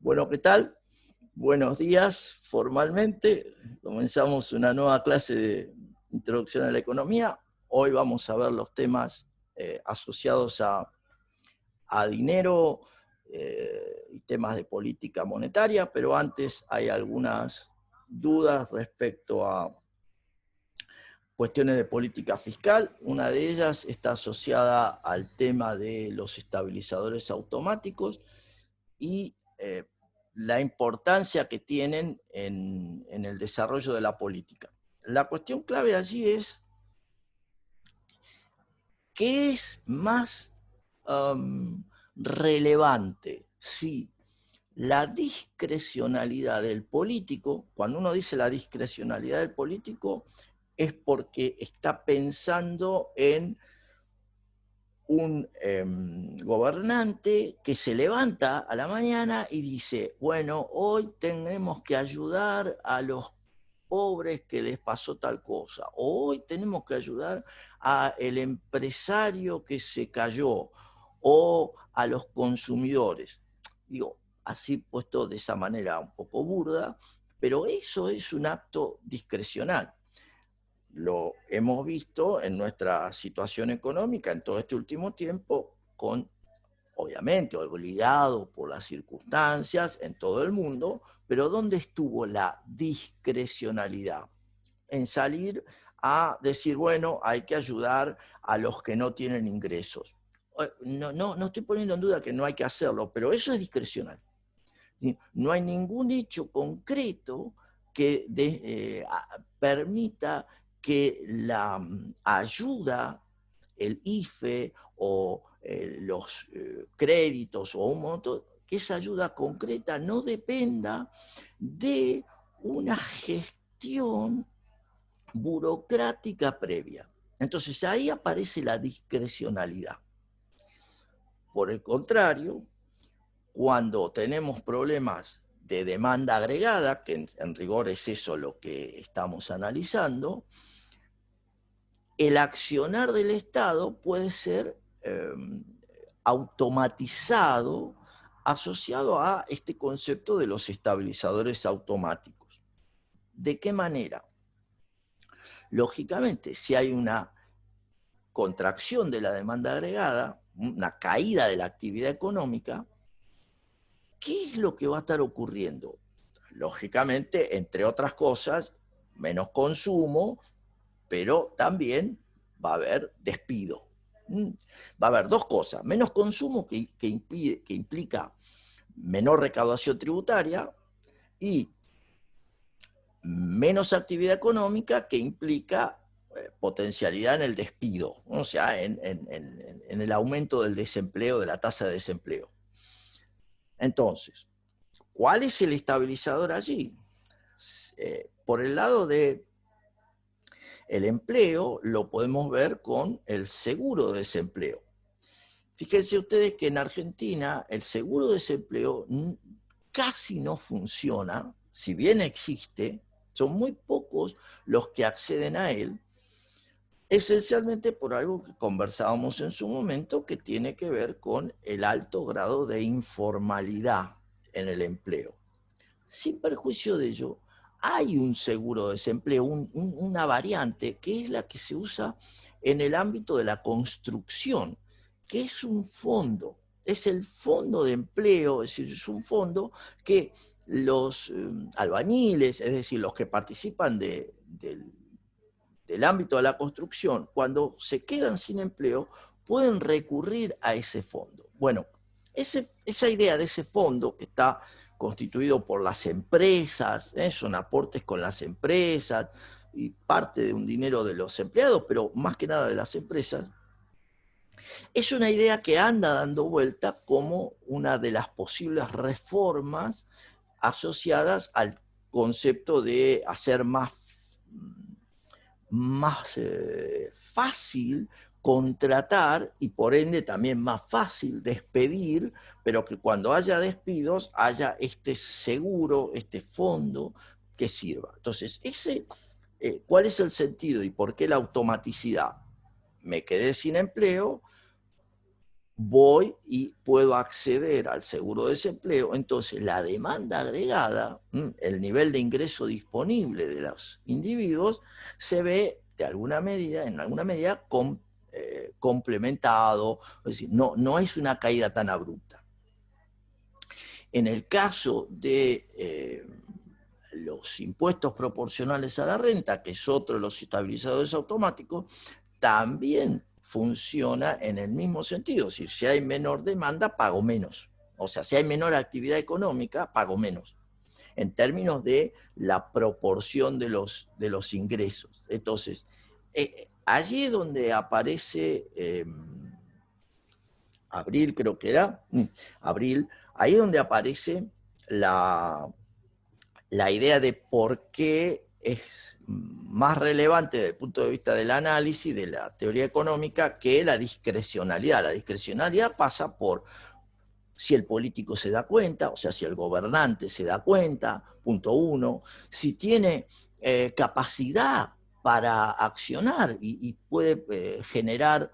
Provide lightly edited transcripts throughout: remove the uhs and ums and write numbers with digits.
Bueno, ¿qué tal? Buenos días, formalmente. Comenzamos una nueva clase de Introducción a la Economía. Hoy vamos a ver los temas asociados a dinero y temas de política monetaria, pero antes hay algunas dudas respecto a cuestiones de política fiscal. Una de ellas está asociada al tema de los estabilizadores automáticos y la importancia que tienen en el desarrollo de la política. La cuestión clave allí es, ¿qué es más relevante? Si la discrecionalidad del político, cuando uno dice la discrecionalidad del político, es porque está pensando en un gobernante que se levanta a la mañana y dice, bueno, hoy tenemos que ayudar a los pobres que les pasó tal cosa, o hoy tenemos que ayudar al empresario que se cayó, o a los consumidores. Digo, así puesto de esa manera un poco burda, pero eso es un acto discrecional. Lo hemos visto en nuestra situación económica en todo este último tiempo, obviamente obligado por las circunstancias en todo el mundo, pero ¿dónde estuvo la discrecionalidad? En salir a decir, bueno, hay que ayudar a los que no tienen ingresos. No estoy poniendo en duda que no hay que hacerlo, pero eso es discrecional. No hay ningún hecho concreto que permita que la ayuda, el IFE o los créditos o un montón, que esa ayuda concreta no dependa de una gestión burocrática previa. Entonces ahí aparece la discrecionalidad. Por el contrario, cuando tenemos problemas de demanda agregada, que en rigor es eso lo que estamos analizando, el accionar del Estado puede ser automatizado, asociado a este concepto de los estabilizadores automáticos. ¿De qué manera? Lógicamente, si hay una contracción de la demanda agregada, una caída de la actividad económica, ¿qué es lo que va a estar ocurriendo? Lógicamente, entre otras cosas, menos consumo, pero también va a haber despido. Va a haber dos cosas, menos consumo que implica menor recaudación tributaria y menos actividad económica que implica potencialidad en el despido, ¿no? O sea, en el aumento del desempleo, de la tasa de desempleo. Entonces, ¿cuál es el estabilizador allí? Por el lado de el empleo, lo podemos ver con el seguro de desempleo. Fíjense ustedes que en Argentina el seguro de desempleo casi no funciona, si bien existe, son muy pocos los que acceden a él, esencialmente por algo que conversábamos en su momento, que tiene que ver con el alto grado de informalidad en el empleo. Sin perjuicio de ello, hay un seguro de desempleo, una variante, que es la que se usa en el ámbito de la construcción, que es un fondo, es el fondo de empleo, es decir, es un fondo que los albañiles, es decir, los que participan del ámbito de la construcción, cuando se quedan sin empleo, pueden recurrir a ese fondo. Bueno, esa idea de ese fondo que está constituido por las empresas, son aportes con las empresas y parte de un dinero de los empleados, pero más que nada de las empresas, es una idea que anda dando vuelta como una de las posibles reformas asociadas al concepto de hacer más fácil contratar y por ende también más fácil despedir, pero que cuando haya despidos haya este seguro, este fondo que sirva. Entonces, ¿cuál es el sentido y por qué la automaticidad? Me quedé sin empleo, voy y puedo acceder al seguro de desempleo. Entonces la demanda agregada, el nivel de ingreso disponible de los individuos, se ve de alguna medida, en alguna medida complementado, es decir, no es una caída tan abrupta. En el caso de los impuestos proporcionales a la renta, que es otro de los estabilizadores automáticos, también funciona en el mismo sentido. Es decir, si hay menor demanda, pago menos. O sea, si hay menor actividad económica, pago menos. En términos de la proporción de los ingresos. Entonces, allí es donde aparece, abril creo que era, abril, ahí es donde aparece la idea de por qué es más relevante desde el punto de vista del análisis de la teoría económica que la discrecionalidad. La discrecionalidad pasa por si el político se da cuenta, o sea, si el gobernante se da cuenta, punto uno, si tiene capacidad para accionar y puede generar.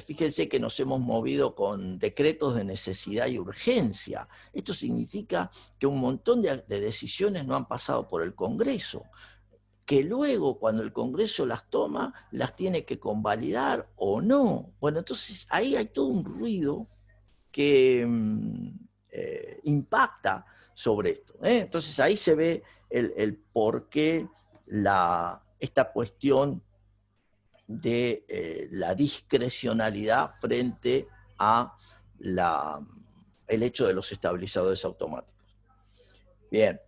Fíjense que nos hemos movido con decretos de necesidad y urgencia. Esto significa que un montón de decisiones no han pasado por el Congreso, que luego cuando el Congreso las toma, las tiene que convalidar o no. Bueno, entonces ahí hay todo un ruido que impacta sobre esto. Entonces ahí se ve el por qué esta cuestión de la discrecionalidad frente a el hecho de los estabilizadores automáticos. Bien.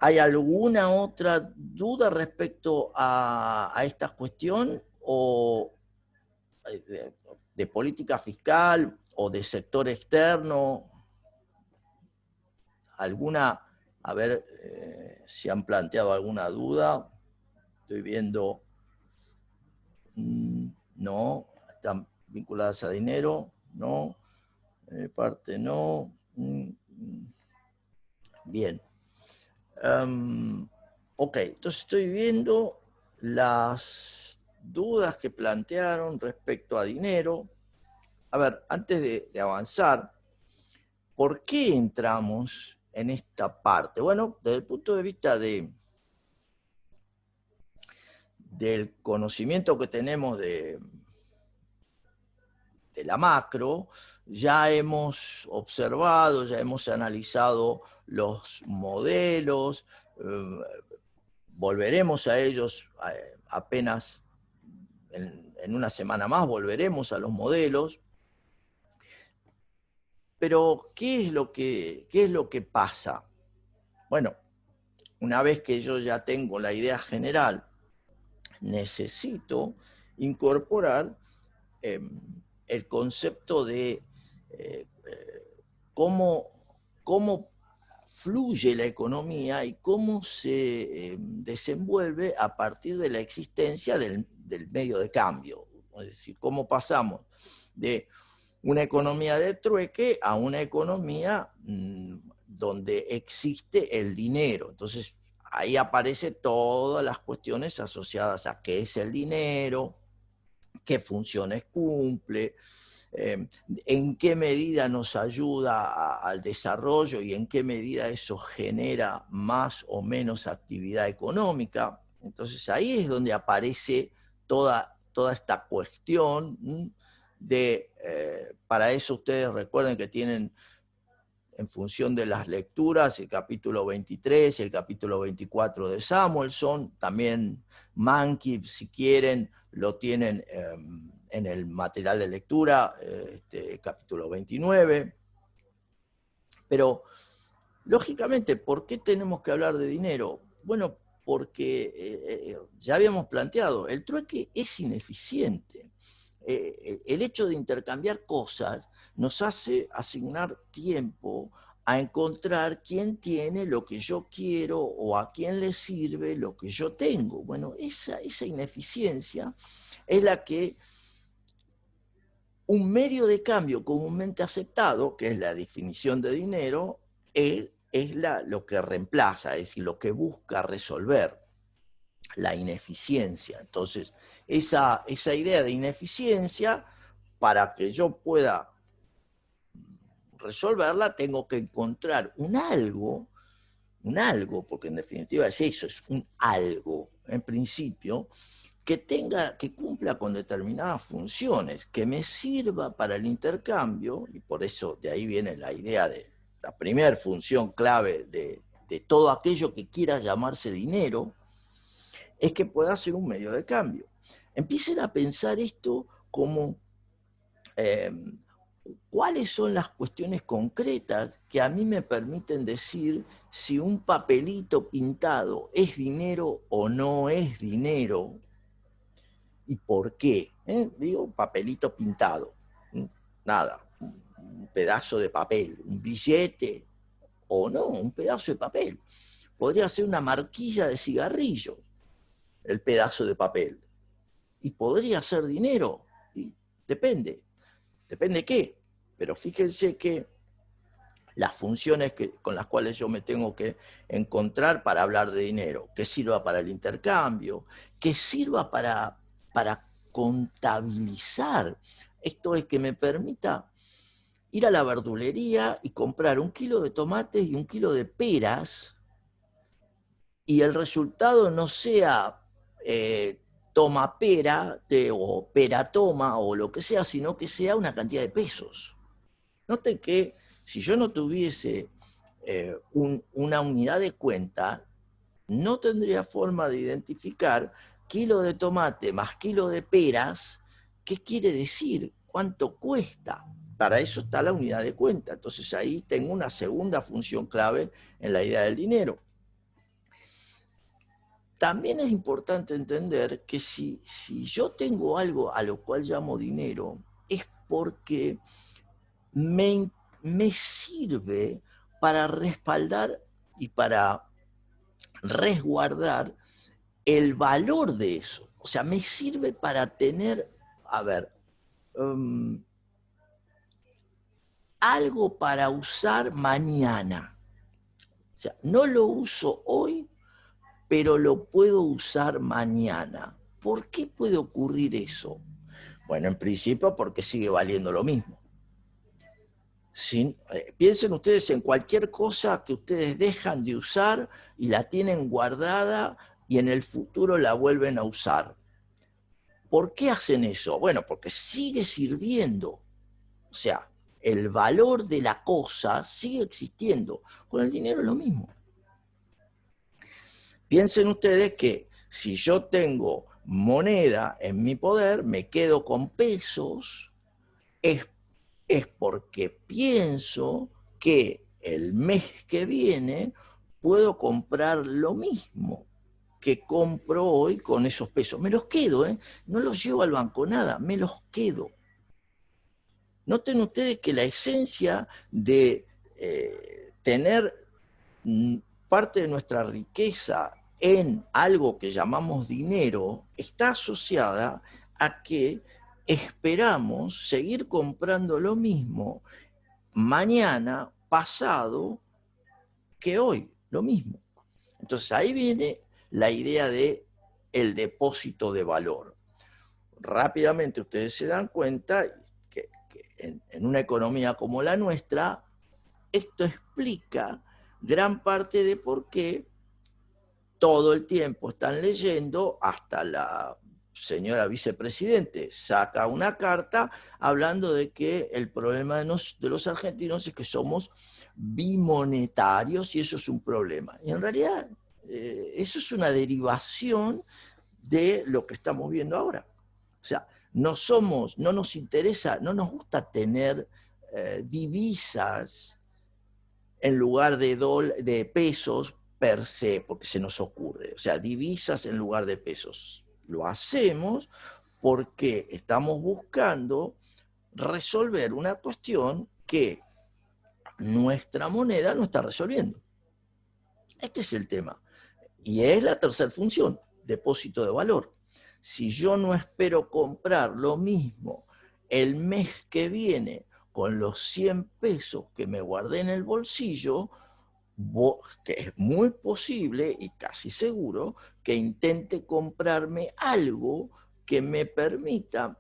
¿Hay alguna otra duda respecto a esta cuestión o de política fiscal o de sector externo? ¿Alguna? A ver si han planteado alguna duda. Estoy viendo. No. ¿Están vinculadas a dinero? No. Parte no. Bien. Ok, entonces estoy viendo las dudas que plantearon respecto a dinero. A ver, antes de avanzar, ¿por qué entramos en esta parte? Bueno, desde el punto de vista del conocimiento que tenemos de la macro, ya hemos observado, ya hemos analizado los modelos, volveremos a ellos apenas en una semana más, volveremos a los modelos. Pero, ¿qué es lo que pasa? Bueno, una vez que yo ya tengo la idea general, necesito incorporar el concepto de cómo fluye la economía y cómo se desenvuelve a partir de la existencia del medio de cambio. Es decir, cómo pasamos de una economía de trueque a una economía donde existe el dinero. Entonces, ahí aparecen todas las cuestiones asociadas a qué es el dinero, qué funciones cumple, en qué medida nos ayuda al desarrollo y en qué medida eso genera más o menos actividad económica. Entonces ahí es donde aparece toda esta cuestión para eso ustedes recuerden que tienen en función de las lecturas, el capítulo 23 y el capítulo 24 de Samuelson, también Mankey, si quieren, lo tienen en el material de lectura, capítulo 29. Pero, lógicamente, ¿por qué tenemos que hablar de dinero? Bueno, porque ya habíamos planteado, el trueque es ineficiente. El hecho de intercambiar cosas nos hace asignar tiempo a encontrar quién tiene lo que yo quiero o a quién le sirve lo que yo tengo. Bueno, esa ineficiencia es la que un medio de cambio comúnmente aceptado, que es la definición de dinero, es lo que reemplaza, es decir, lo que busca resolver la ineficiencia. Entonces, esa idea de ineficiencia para que yo pueda resolverla, tengo que encontrar un algo, porque en definitiva es eso, es un algo, en principio, que cumpla con determinadas funciones, que me sirva para el intercambio, y por eso de ahí viene la idea de la primera función clave de todo aquello que quiera llamarse dinero, es que pueda ser un medio de cambio. Empiecen a pensar esto como cuáles son las cuestiones concretas que a mí me permiten decir si un papelito pintado es dinero o no es dinero y por qué. Digo, papelito pintado, nada, un pedazo de papel, un billete o no, un pedazo de papel. Podría ser una marquilla de cigarrillo, el pedazo de papel. Y podría ser dinero, y depende qué, pero fíjense que las funciones con las cuales yo me tengo que encontrar para hablar de dinero, que sirva para el intercambio, que sirva para contabilizar, esto es que me permita ir a la verdulería y comprar 1 kilo de tomates y 1 kilo de peras, y el resultado no sea toma pera o pera toma o lo que sea, sino que sea una cantidad de pesos. Noten que si yo no tuviese una unidad de cuenta, no tendría forma de identificar kilo de tomate más kilo de peras, ¿qué quiere decir? ¿Cuánto cuesta? Para eso está la unidad de cuenta. Entonces ahí tengo una segunda función clave en la idea del dinero. También es importante entender que si yo tengo algo a lo cual llamo dinero, es porque me sirve para respaldar y para resguardar el valor de eso. O sea, me sirve para tener, a ver, algo para usar mañana. O sea, no lo uso hoy, pero lo puedo usar mañana. ¿Por qué puede ocurrir eso? Bueno, en principio porque sigue valiendo lo mismo. Piensen ustedes en cualquier cosa que ustedes dejan de usar y la tienen guardada y en el futuro la vuelven a usar. ¿Por qué hacen eso? Bueno, porque sigue sirviendo. O sea, el valor de la cosa sigue existiendo. Con el dinero es lo mismo. Piensen ustedes que si yo tengo moneda en mi poder, me quedo con pesos, es porque pienso que el mes que viene puedo comprar lo mismo que compro hoy con esos pesos. Me los quedo, no los llevo al banco, nada, me los quedo. Noten ustedes que la esencia de tener parte de nuestra riqueza en algo que llamamos dinero está asociada a que esperamos seguir comprando lo mismo mañana, pasado, que hoy, lo mismo. Entonces ahí viene la idea de el depósito de valor. Rápidamente ustedes se dan cuenta que en una economía como la nuestra, esto explica gran parte de por qué todo el tiempo están leyendo, hasta la señora vicepresidente saca una carta hablando de que el problema de los argentinos es que somos bimonetarios y eso es un problema. Y en realidad eso es una derivación de lo que estamos viendo ahora. O sea, no nos interesa, no nos gusta tener divisas en lugar de pesos per se, porque se nos ocurre. O sea, divisas en lugar de pesos. Lo hacemos porque estamos buscando resolver una cuestión que nuestra moneda no está resolviendo. Este es el tema. Y es la tercera función, depósito de valor. Si yo no espero comprar lo mismo el mes que viene con los 100 pesos que me guardé en el bolsillo, que es muy posible y casi seguro que intente comprarme algo que me permita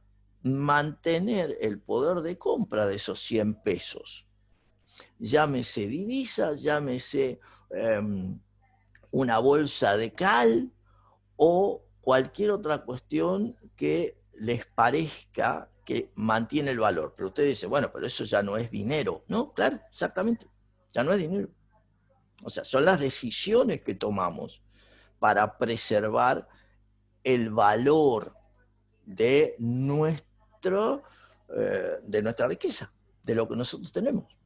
mantener el poder de compra de esos 100 pesos. Llámese divisa, llámese una bolsa de cal o cualquier otra cuestión que les parezca que mantiene el valor. Pero usted dice, bueno, pero eso ya no es dinero. No, claro, exactamente, ya no es dinero. O sea, son las decisiones que tomamos para preservar el valor de nuestra riqueza, de lo que nosotros tenemos.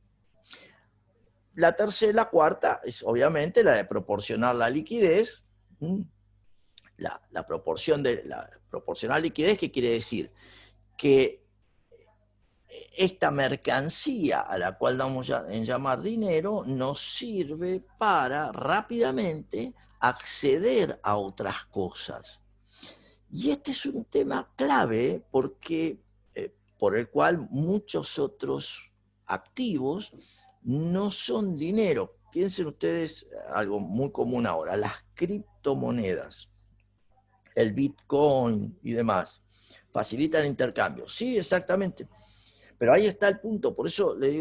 La tercera, la cuarta, es obviamente la de proporcionar la liquidez. La proporcionar liquidez, ¿qué quiere decir? Que esta mercancía a la cual damos en llamar dinero nos sirve para rápidamente acceder a otras cosas. Y este es un tema clave porque, por el cual muchos otros activos no son dinero. Piensen ustedes algo muy común ahora, las criptomonedas, el Bitcoin y demás. Facilitan el intercambio. Sí, exactamente. Pero ahí está el punto, por eso les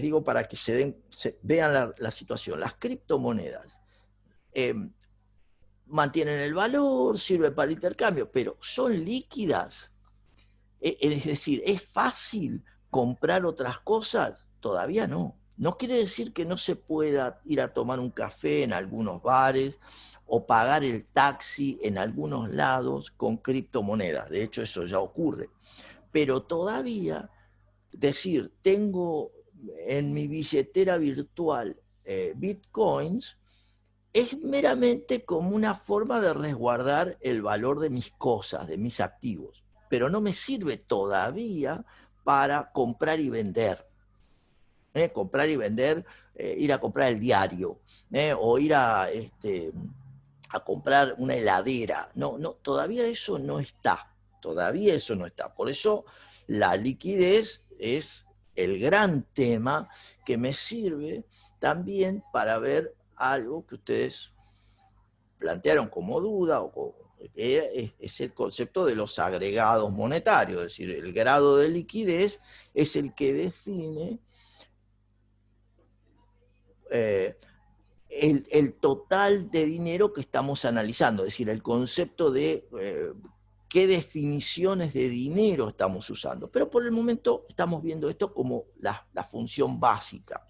digo para que vean la situación. Las criptomonedas mantienen el valor, sirven para el intercambio, pero son líquidas. Es decir, ¿es fácil comprar otras cosas? Todavía no. No quiere decir que no se pueda ir a tomar un café en algunos bares o pagar el taxi en algunos lados con criptomonedas. De hecho, eso ya ocurre. Pero todavía decir, tengo en mi billetera virtual bitcoins, es meramente como una forma de resguardar el valor de mis cosas, de mis activos, pero no me sirve todavía para comprar y vender. Comprar y vender, ir a comprar el diario, o ir a comprar una heladera. No, todavía eso no está. Todavía eso no está. Por eso la liquidez es el gran tema que me sirve también para ver algo que ustedes plantearon como duda, es el concepto de los agregados monetarios, es decir, el grado de liquidez es el que define el total de dinero que estamos analizando, es decir, el concepto de qué definiciones de dinero estamos usando. Pero por el momento estamos viendo esto como la función básica.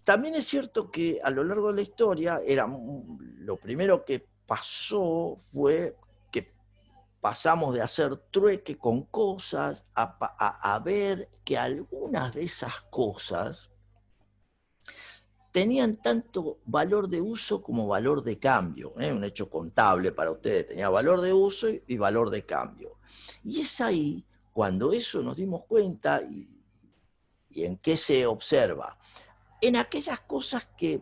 También es cierto que a lo largo de la historia lo primero que pasó fue que pasamos de hacer trueque con cosas a ver que algunas de esas cosas tenían tanto valor de uso como valor de cambio. Un hecho contable para ustedes, tenía valor de uso y valor de cambio. Y es ahí cuando eso nos dimos cuenta y en qué se observa. En aquellas cosas que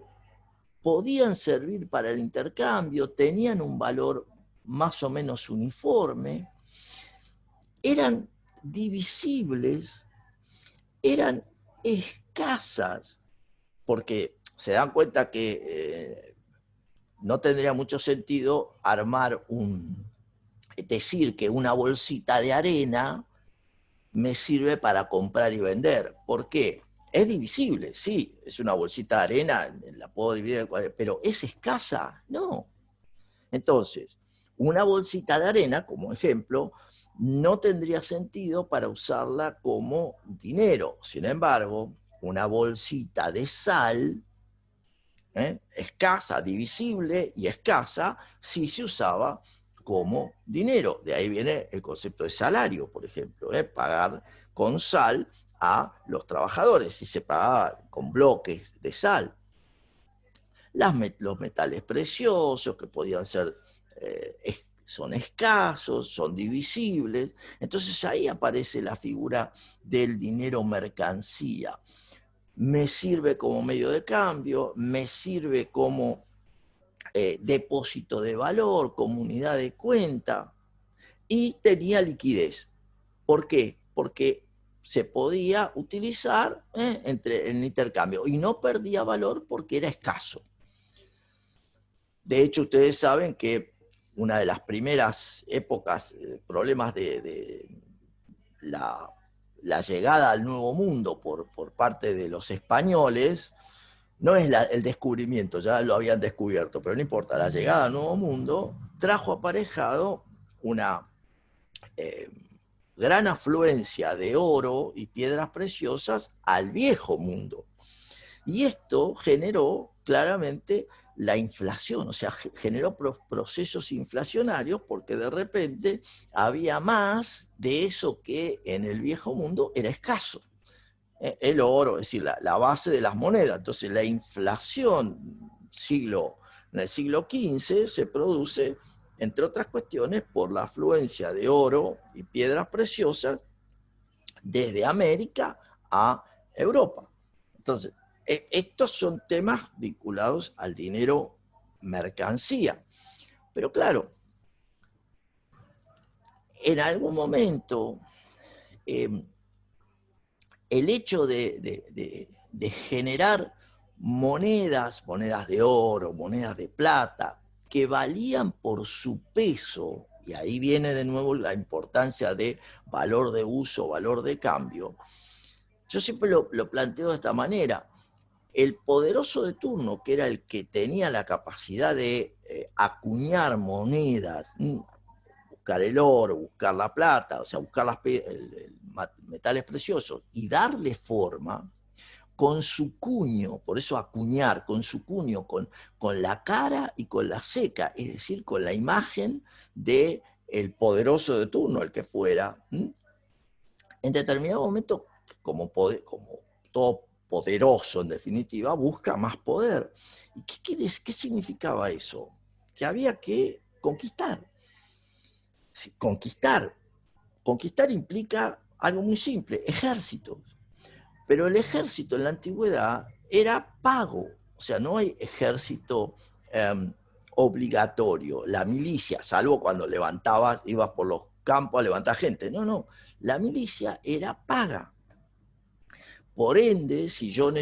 podían servir para el intercambio, tenían un valor más o menos uniforme, eran divisibles, eran escasas, porque se dan cuenta que no tendría mucho sentido decir que una bolsita de arena me sirve para comprar y vender. ¿Por qué? Es divisible, sí, es una bolsita de arena, la puedo dividir, pero ¿es escasa? No. Entonces, una bolsita de arena, como ejemplo, no tendría sentido para usarla como dinero. Sin embargo, una bolsita de sal, escasa, divisible y escasa, sí se usaba como dinero. De ahí viene el concepto de salario, por ejemplo, pagar con sal a los trabajadores, y se pagaba con bloques de sal. Los metales preciosos, que podían ser, son escasos, son divisibles. Entonces ahí aparece la figura del dinero mercancía. Me sirve como medio de cambio, me sirve como depósito de valor, como unidad de cuenta, y tenía liquidez. ¿Por qué? Porque se podía utilizar en intercambio y no perdía valor porque era escaso. De hecho, ustedes saben que una de las primeras épocas, problemas de la llegada al Nuevo Mundo por parte de los españoles, no es el descubrimiento, ya lo habían descubierto, pero no importa, la llegada al Nuevo Mundo trajo aparejado una gran afluencia de oro y piedras preciosas al Viejo Mundo. Y esto generó claramente la inflación, o sea, generó procesos inflacionarios porque de repente había más de eso que en el Viejo Mundo era escaso. El oro, es decir, la base de las monedas. Entonces la inflación en el siglo XV se produce, entre otras cuestiones, por la afluencia de oro y piedras preciosas desde América a Europa. Entonces, estos son temas vinculados al dinero mercancía. Pero claro, en algún momento el hecho de generar monedas de oro, monedas de plata, que valían por su peso, y ahí viene de nuevo la importancia de valor de uso, valor de cambio. Yo siempre lo planteo de esta manera. El poderoso de turno, que era el que tenía la capacidad de acuñar monedas, buscar el oro, buscar la plata, o sea, buscar metales preciosos y darle forma con su cuño, por eso acuñar, con su cuño, con la cara y con la ceca, es decir, con la imagen del poderoso de turno, el que fuera. En determinado momento, como todo poderoso en definitiva, busca más poder. ¿Y qué significaba eso? Que había que conquistar. Conquistar implica algo muy simple, ejércitos. Pero el ejército en la antigüedad era pago, o sea, no hay ejército obligatorio. La milicia, salvo cuando ibas por los campos a levantar gente. No, la milicia era paga. Por ende, si yo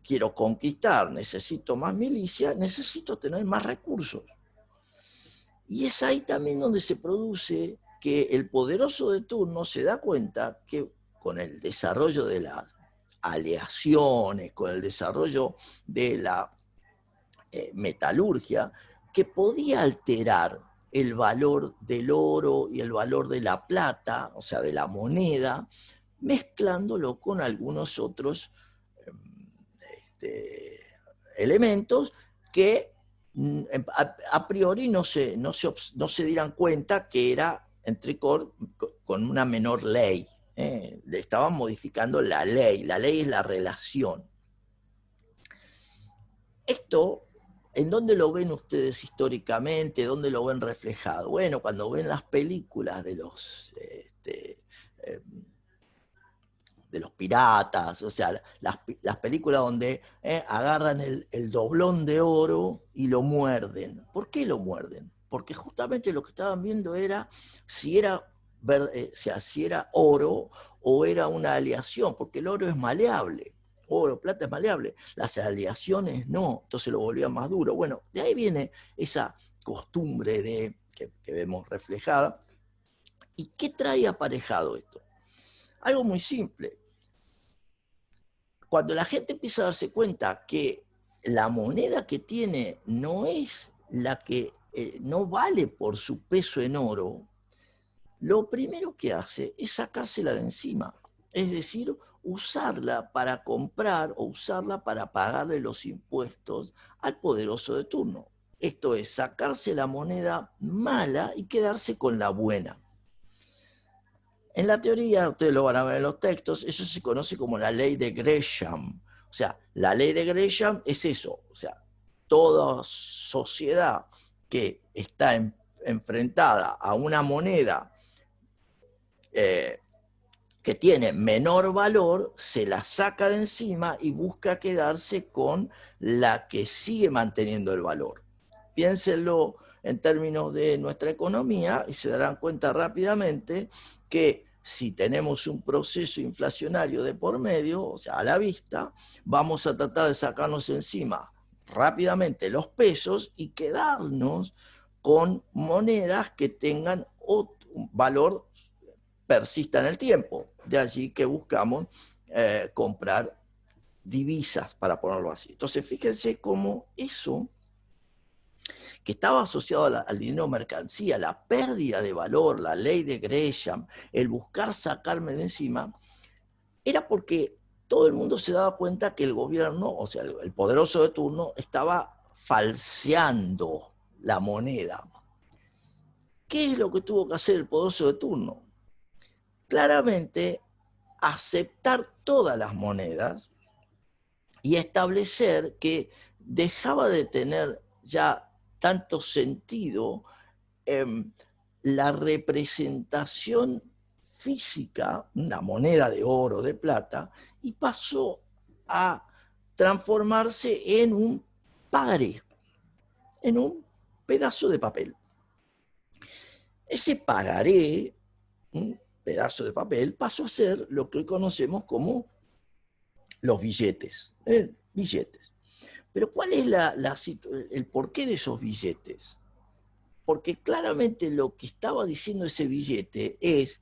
quiero conquistar, necesito más milicia, necesito tener más recursos. Y es ahí también donde se produce que el poderoso de turno se da cuenta que con el desarrollo de las aleaciones, con el desarrollo de la metalurgia, que podía alterar el valor del oro y el valor de la plata, o sea, de la moneda, mezclándolo con algunos otros elementos que a priori no se dieran cuenta que era con una menor ley. Le estaban modificando la ley es la relación. Esto, ¿en dónde lo ven ustedes históricamente? ¿Dónde lo ven reflejado? Bueno, cuando ven las películas de los piratas, o sea, las películas donde agarran el doblón de oro y lo muerden. ¿Por qué lo muerden? Porque justamente lo que estaban viendo era si era oro o era una aleación, porque el oro es maleable. Oro, plata es maleable. Las aleaciones no, entonces lo volvían más duro. Bueno, de ahí viene esa costumbre que vemos reflejada. ¿Y qué trae aparejado esto? Algo muy simple. Cuando la gente empieza a darse cuenta que la moneda que tiene no es la que no vale por su peso en oro, lo primero que hace es sacársela de encima. Es decir, usarla para comprar o usarla para pagarle los impuestos al poderoso de turno. Esto es sacarse la moneda mala y quedarse con la buena. En la teoría, ustedes lo van a ver en los textos, eso se conoce como la ley de Gresham. O sea, la ley de Gresham es eso. O sea, toda sociedad que está enfrentada a una moneda que tiene menor valor, se la saca de encima y busca quedarse con la que sigue manteniendo el valor. Piénsenlo en términos de nuestra economía y se darán cuenta rápidamente que si tenemos un proceso inflacionario de por medio, o sea, a la vista, vamos a tratar de sacarnos encima rápidamente los pesos y quedarnos con monedas que tengan un valor persista en el tiempo. De allí que buscamos comprar divisas, para ponerlo así. Entonces, fíjense cómo eso, que estaba asociado al dinero mercancía, la pérdida de valor, la ley de Gresham, el buscar sacarme de encima, era porque todo el mundo se daba cuenta que el gobierno, o sea, el poderoso de turno, estaba falseando la moneda. ¿Qué es lo que tuvo que hacer el poderoso de turno? Claramente, aceptar todas las monedas y establecer que dejaba de tener ya tanto sentido la representación física, una moneda de oro, de plata, y pasó a transformarse en un pagaré, en un pedazo de papel. Ese pagaré, un pedazo de papel, pasó a ser lo que hoy conocemos como los billetes. Billetes. Pero ¿cuál es el porqué de esos billetes? Porque claramente lo que estaba diciendo ese billete es: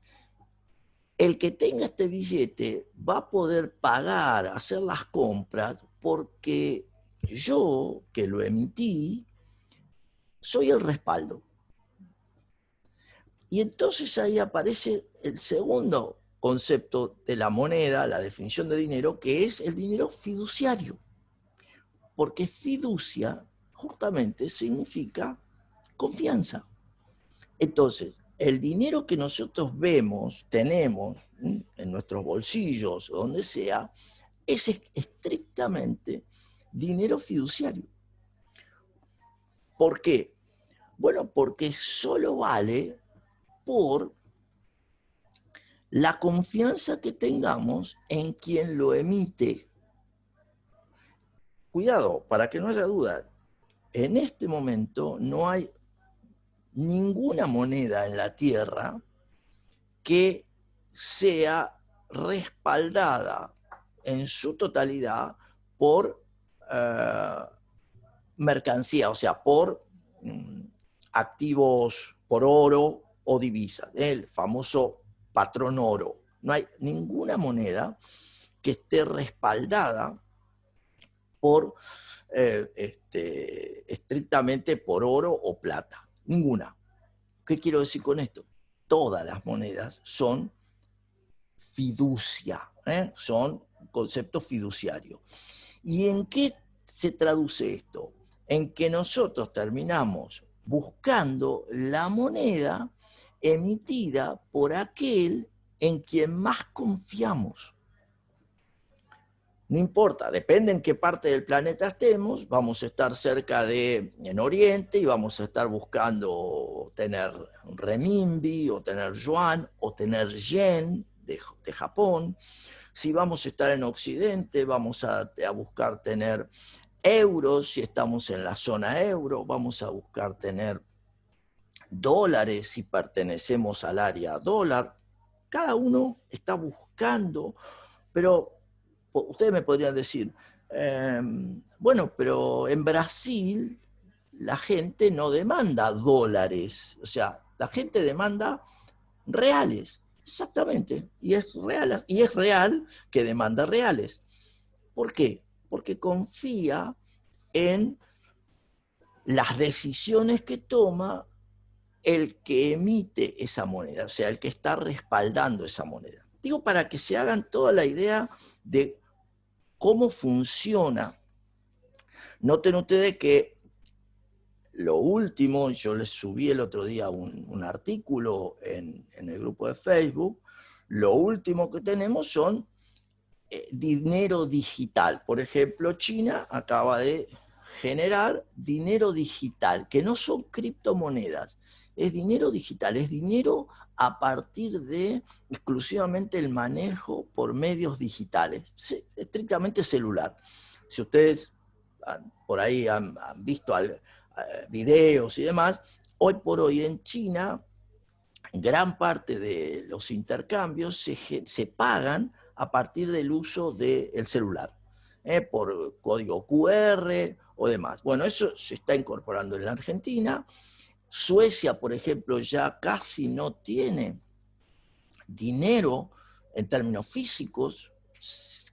el que tenga este billete va a poder pagar, hacer las compras, porque yo, que lo emití, soy el respaldo. Y entonces ahí aparece el segundo concepto de la moneda, la definición de dinero, que es el dinero fiduciario. Porque fiducia justamente significa confianza. Entonces, el dinero que nosotros vemos, tenemos en nuestros bolsillos, o donde sea, es estrictamente dinero fiduciario. ¿Por qué? Bueno, porque solo vale por la confianza que tengamos en quien lo emite. Cuidado, para que no haya duda, en este momento no hay ninguna moneda en la Tierra que sea respaldada en su totalidad por mercancía, o sea, por activos, por oro o divisas, el famoso patrón oro. No hay ninguna moneda que esté respaldada por estrictamente por oro o plata. Ninguna. ¿Qué quiero decir con esto? Todas las monedas son fiducia, son conceptos fiduciarios. ¿Y en qué se traduce esto? En que nosotros terminamos buscando la moneda emitida por aquel en quien más confiamos. No importa, depende en qué parte del planeta estemos, vamos a estar cerca en Oriente y vamos a estar buscando tener renminbi o tener yuan o tener yen de Japón. Si vamos a estar en Occidente, vamos a buscar tener euros. Si estamos en la zona euro, vamos a buscar tener dólares si pertenecemos al área dólar. Cada uno está buscando, pero ustedes me podrían decir, bueno, pero en Brasil la gente no demanda dólares, o sea, la gente demanda reales, exactamente, y es real que demanda reales. ¿Por qué? Porque confía en las decisiones que toma el que emite esa moneda, o sea, el que está respaldando esa moneda. Digo, para que se hagan toda la idea de cómo funciona. Noten ustedes que lo último, yo les subí el otro día un artículo en el grupo de Facebook, lo último que tenemos son dinero digital. Por ejemplo, China acaba de generar dinero digital, que no son criptomonedas, es dinero digital, es dinero a partir de exclusivamente el manejo por medios digitales, estrictamente celular. Si ustedes por ahí han visto videos y demás, hoy por hoy en China, gran parte de los intercambios se pagan a partir del uso del celular, por código QR o demás. Bueno, eso se está incorporando en la Argentina Suecia, por ejemplo, ya casi no tiene dinero en términos físicos,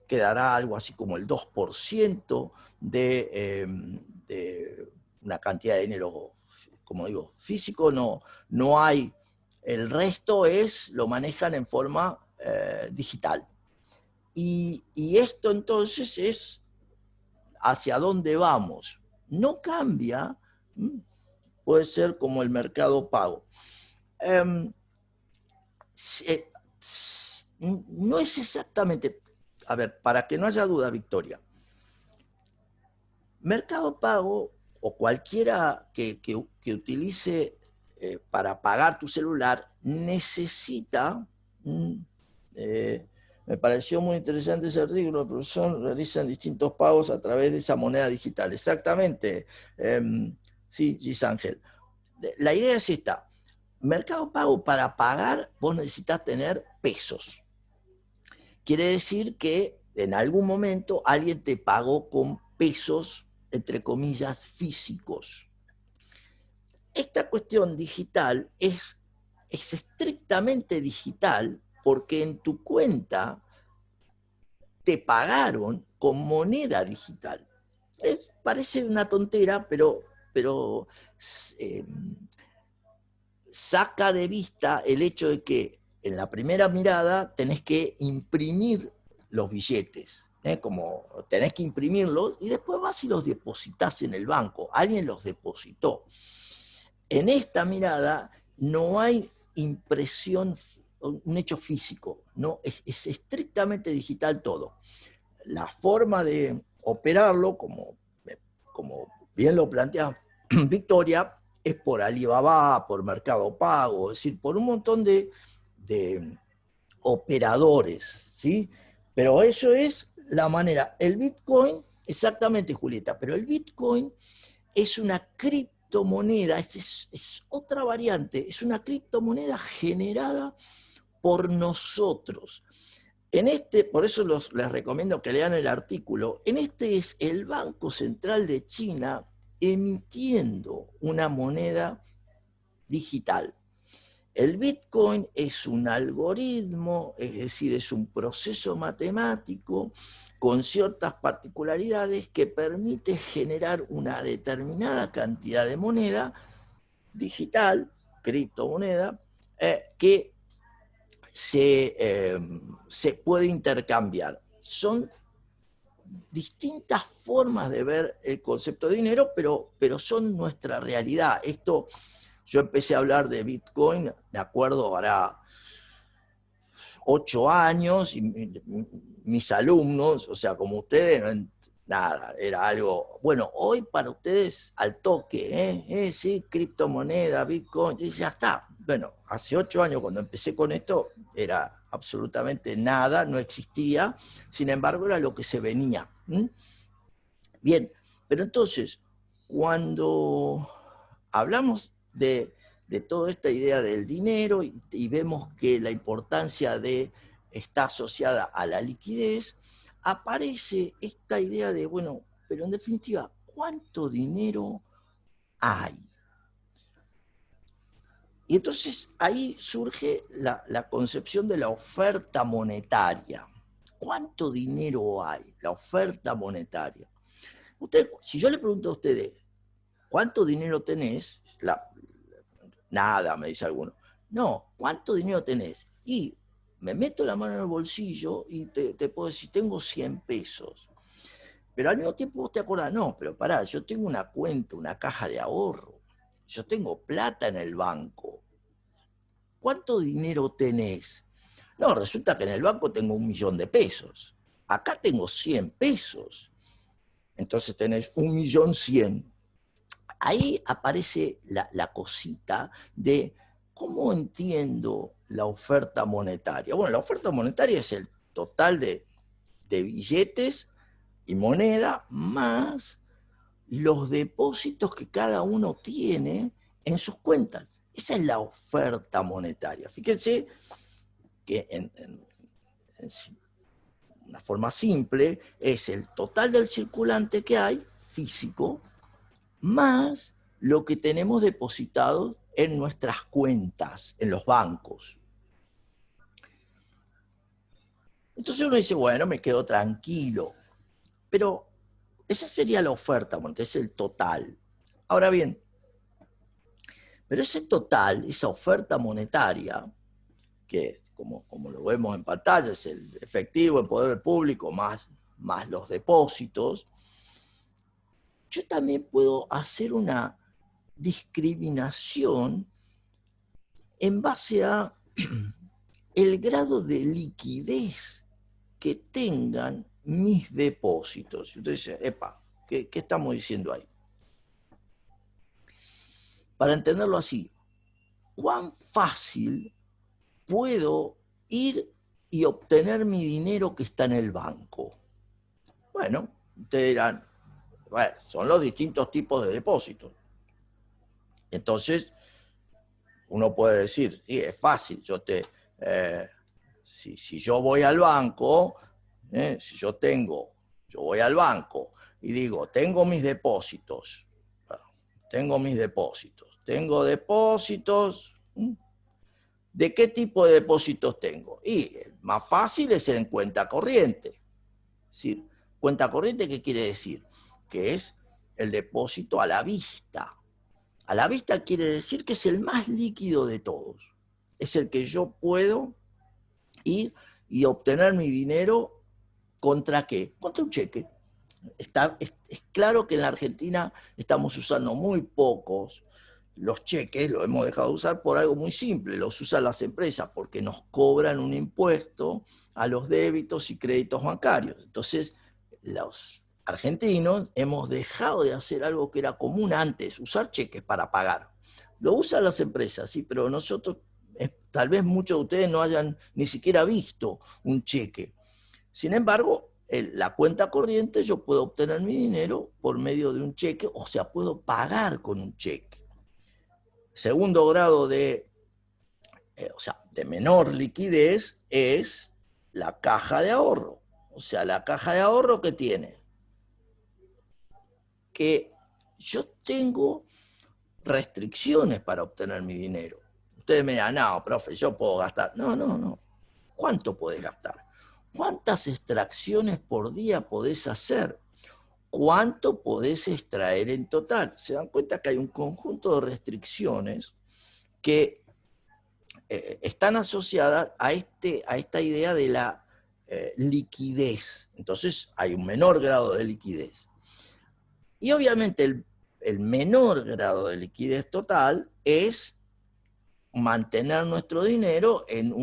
quedará algo así como el 2% de una cantidad de dinero, como digo, físico, no hay. El resto lo manejan en forma digital. Y esto entonces es hacia dónde vamos. No cambia, puede ser como el mercado pago. No es exactamente, a ver, para que no haya duda, Victoria, Mercado Pago o cualquiera que utilice para pagar tu celular necesita, me pareció muy interesante ese artículo, el profesor, realizan distintos pagos a través de esa moneda digital. Exactamente, sí, Gisángel. La idea es esta. Mercado Pago, para pagar, vos necesitas tener pesos. Quiere decir que en algún momento alguien te pagó con pesos, entre comillas, físicos. Esta cuestión digital es estrictamente digital porque en tu cuenta te pagaron con moneda digital. Parece una tontera, pero saca de vista el hecho de que en la primera mirada tenés que imprimir los billetes, como tenés que imprimirlos y después vas y los depositas en el banco. Alguien los depositó. En esta mirada no hay impresión, un hecho físico, no, es estrictamente digital todo. La forma de operarlo, como bien lo plantea Victoria, es por Alibaba, por Mercado Pago, es decir, por un montón de operadores, ¿sí? Pero eso es la manera. El Bitcoin, exactamente, Julieta, pero el Bitcoin es una criptomoneda, es otra variante, es una criptomoneda generada por nosotros. Por eso les recomiendo que lean el artículo. Es el Banco Central de China emitiendo una moneda digital. El Bitcoin es un algoritmo, es decir, es un proceso matemático con ciertas particularidades que permite generar una determinada cantidad de moneda digital, criptomoneda, que se puede intercambiar. Son distintas formas de ver el concepto de dinero, pero son nuestra realidad. Yo empecé a hablar de Bitcoin, me acuerdo, hará 8 años, y mis alumnos, o sea, como ustedes, nada, era algo, bueno, hoy para ustedes al toque, sí, criptomoneda, Bitcoin, y ya está. Bueno, hace 8 años cuando empecé con esto era absolutamente nada, no existía, sin embargo era lo que se venía. Bien, pero entonces, cuando hablamos de toda esta idea del dinero y vemos que la importancia está asociada a la liquidez, aparece esta idea de, bueno, pero en definitiva, ¿cuánto dinero hay? Y entonces ahí surge la concepción de la oferta monetaria. ¿Cuánto dinero hay? La oferta monetaria. Si yo le pregunto a ustedes, ¿cuánto dinero tenés? Nada, me dice alguno. No, ¿cuánto dinero tenés? Y me meto la mano en el bolsillo y te puedo decir, tengo 100 pesos. Pero al mismo tiempo vos te acordás, no, pero pará, yo tengo una cuenta, una caja de ahorro. Yo tengo plata en el banco. ¿Cuánto dinero tenés? No, resulta que en el banco tengo 1.000.000 de pesos. Acá tengo 100 pesos. Entonces tenés 1.100.000. Ahí aparece la cosita de cómo entiendo la oferta monetaria. Bueno, la oferta monetaria es el total de billetes y moneda más los depósitos que cada uno tiene en sus cuentas. Esa es la oferta monetaria. Fíjense que en una forma simple es el total del circulante que hay, físico, más lo que tenemos depositado en nuestras cuentas, en los bancos. Entonces uno dice, bueno, me quedo tranquilo. Pero esa sería la oferta, es el total. Ahora bien, pero ese total, esa oferta monetaria, que como lo vemos en pantalla, es el efectivo, el poder público, más los depósitos, yo también puedo hacer una discriminación en base a el grado de liquidez que tengan mis depósitos. Entonces, epa, ¿qué estamos diciendo ahí? Para entenderlo así, ¿cuán fácil puedo ir y obtener mi dinero que está en el banco? Bueno, ustedes dirán, bueno, son los distintos tipos de depósitos. Entonces, uno puede decir, sí, es fácil, si yo voy al banco, yo voy al banco y digo, tengo depósitos, tengo depósitos, ¿de qué tipo de depósitos tengo? Y el más fácil es en cuenta corriente. Es decir, cuenta corriente, ¿qué quiere decir? Que es el depósito a la vista. A la vista quiere decir que es el más líquido de todos. Es el que yo puedo ir y obtener mi dinero ¿contra qué? Contra un cheque. Es claro que en la Argentina estamos usando muy pocos los cheques, lo hemos dejado de usar por algo muy simple, los usan las empresas porque nos cobran un impuesto a los débitos y créditos bancarios. Entonces, los argentinos hemos dejado de hacer algo que era común antes, usar cheques para pagar. Lo usan las empresas, sí, pero nosotros, tal vez muchos de ustedes no hayan ni siquiera visto un cheque. Sin embargo, la cuenta corriente yo puedo obtener mi dinero por medio de un cheque, o sea, puedo pagar con un cheque. Segundo grado de menor liquidez es la caja de ahorro. O sea, la caja de ahorro que tiene que yo tengo restricciones para obtener mi dinero. Ustedes me dirán, no, profe, yo puedo gastar. No. ¿Cuánto podés gastar? ¿Cuántas extracciones por día podés hacer? ¿Cuánto podés extraer en total? Se dan cuenta que hay un conjunto de restricciones que están asociadas a esta idea de la liquidez. Entonces hay un menor grado de liquidez. Y obviamente el menor grado de liquidez total es mantener nuestro dinero en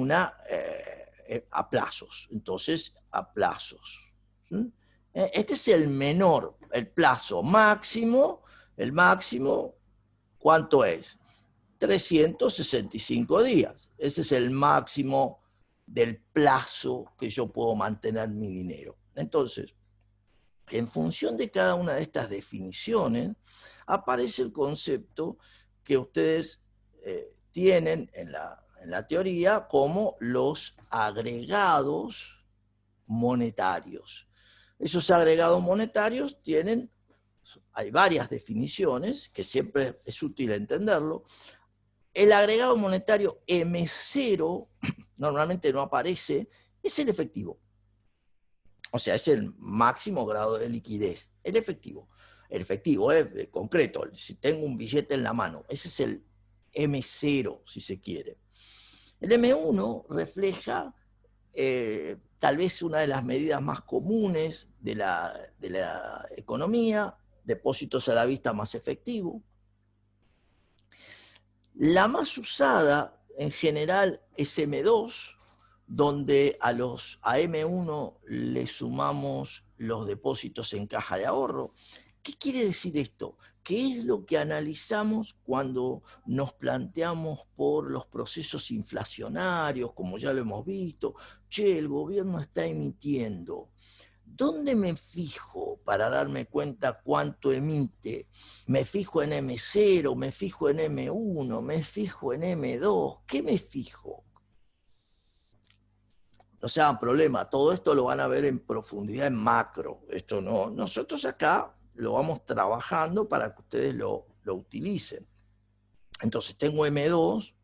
a plazos. Entonces, a plazos. Este es el menor, el plazo máximo. El máximo, ¿cuánto es? 365 días. Ese es el máximo del plazo que yo puedo mantener mi dinero. Entonces, en función de cada una de estas definiciones, aparece el concepto que ustedes tienen en la teoría como los agregados monetarios. Esos agregados monetarios hay varias definiciones, que siempre es útil entenderlo. El agregado monetario M0 normalmente no aparece, es el efectivo. O sea, es el máximo grado de liquidez, el efectivo. El efectivo es concreto, si tengo un billete en la mano, ese es el M0, si se quiere. El M1 refleja tal vez una de las medidas más comunes de la economía, depósitos a la vista más efectivo. La más usada en general es M2, donde a M1 le sumamos los depósitos en caja de ahorro. ¿Qué quiere decir esto? ¿Qué es lo que analizamos cuando nos planteamos por los procesos inflacionarios, como ya lo hemos visto? Che, el gobierno está emitiendo. ¿Dónde me fijo para darme cuenta cuánto emite? ¿Me fijo en M0, me fijo en M1, me fijo en M2? ¿Qué me fijo? No se hagan problema, todo esto lo van a ver en profundidad en macro. Esto no, nosotros acá lo vamos trabajando para que ustedes lo lo utilicen. Entonces tengo M2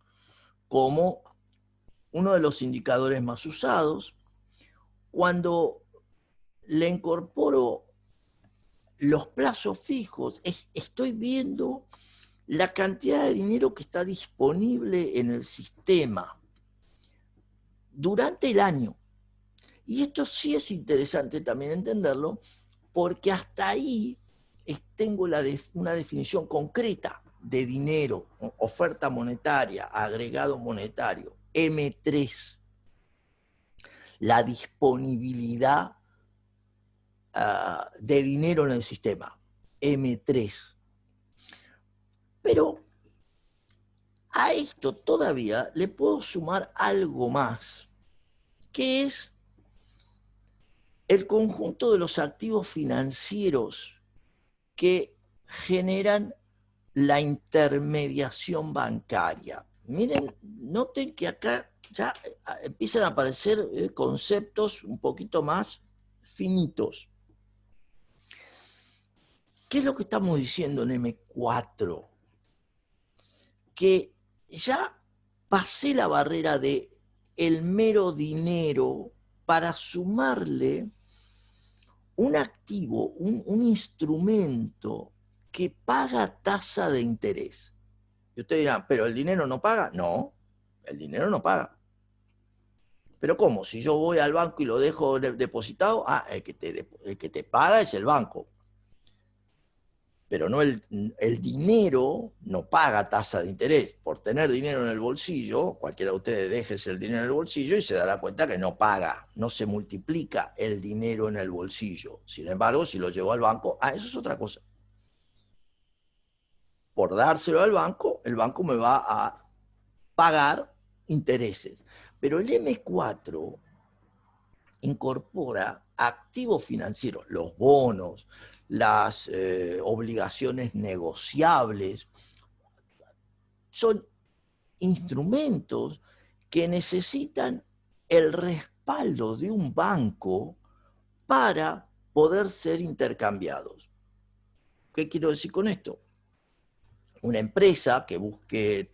como uno de los indicadores más usados. Cuando le incorporo los plazos fijos, estoy viendo la cantidad de dinero que está disponible en el sistema durante el año. Y esto sí es interesante también entenderlo, porque hasta ahí tengo una definición concreta de dinero, oferta monetaria, agregado monetario, M3, la disponibilidad de dinero en el sistema, M3. Pero a esto todavía le puedo sumar algo más, que es el conjunto de los activos financieros que generan la intermediación bancaria. Miren, noten que acá ya empiezan a aparecer conceptos un poquito más finitos. ¿Qué es lo que estamos diciendo en M4? Que ya pasé la barrera de el mero dinero para sumarle un activo, un instrumento que paga tasa de interés. Y ustedes dirán, ¿pero el dinero no paga? No, el dinero no paga. ¿Pero cómo? Si yo voy al banco y lo dejo depositado, el que te paga es el banco. Pero no el dinero no paga tasa de interés. Por tener dinero en el bolsillo, cualquiera de ustedes déjese el dinero en el bolsillo y se dará cuenta que no paga, no se multiplica el dinero en el bolsillo. Sin embargo, si lo llevo al banco, eso es otra cosa. Por dárselo al banco, el banco me va a pagar intereses. Pero el M4 incorpora activos financieros, los bonos, las obligaciones negociables, son instrumentos que necesitan el respaldo de un banco para poder ser intercambiados. ¿Qué quiero decir con esto? Una empresa que busque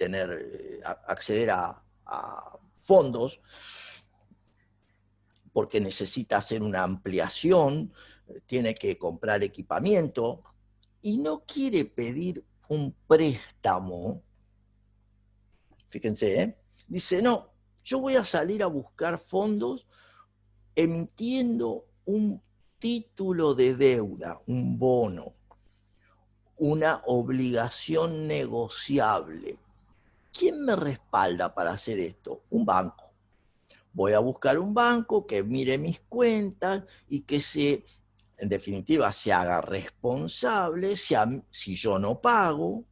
acceder a fondos porque necesita hacer una ampliación, tiene que comprar equipamiento y no quiere pedir un préstamo. Fíjense, dice, no, yo voy a salir a buscar fondos emitiendo un título de deuda, un bono, una obligación negociable. ¿Quién me respalda para hacer esto? Un banco. Voy a buscar un banco que mire mis cuentas y que en definitiva, se haga responsable si yo no pago.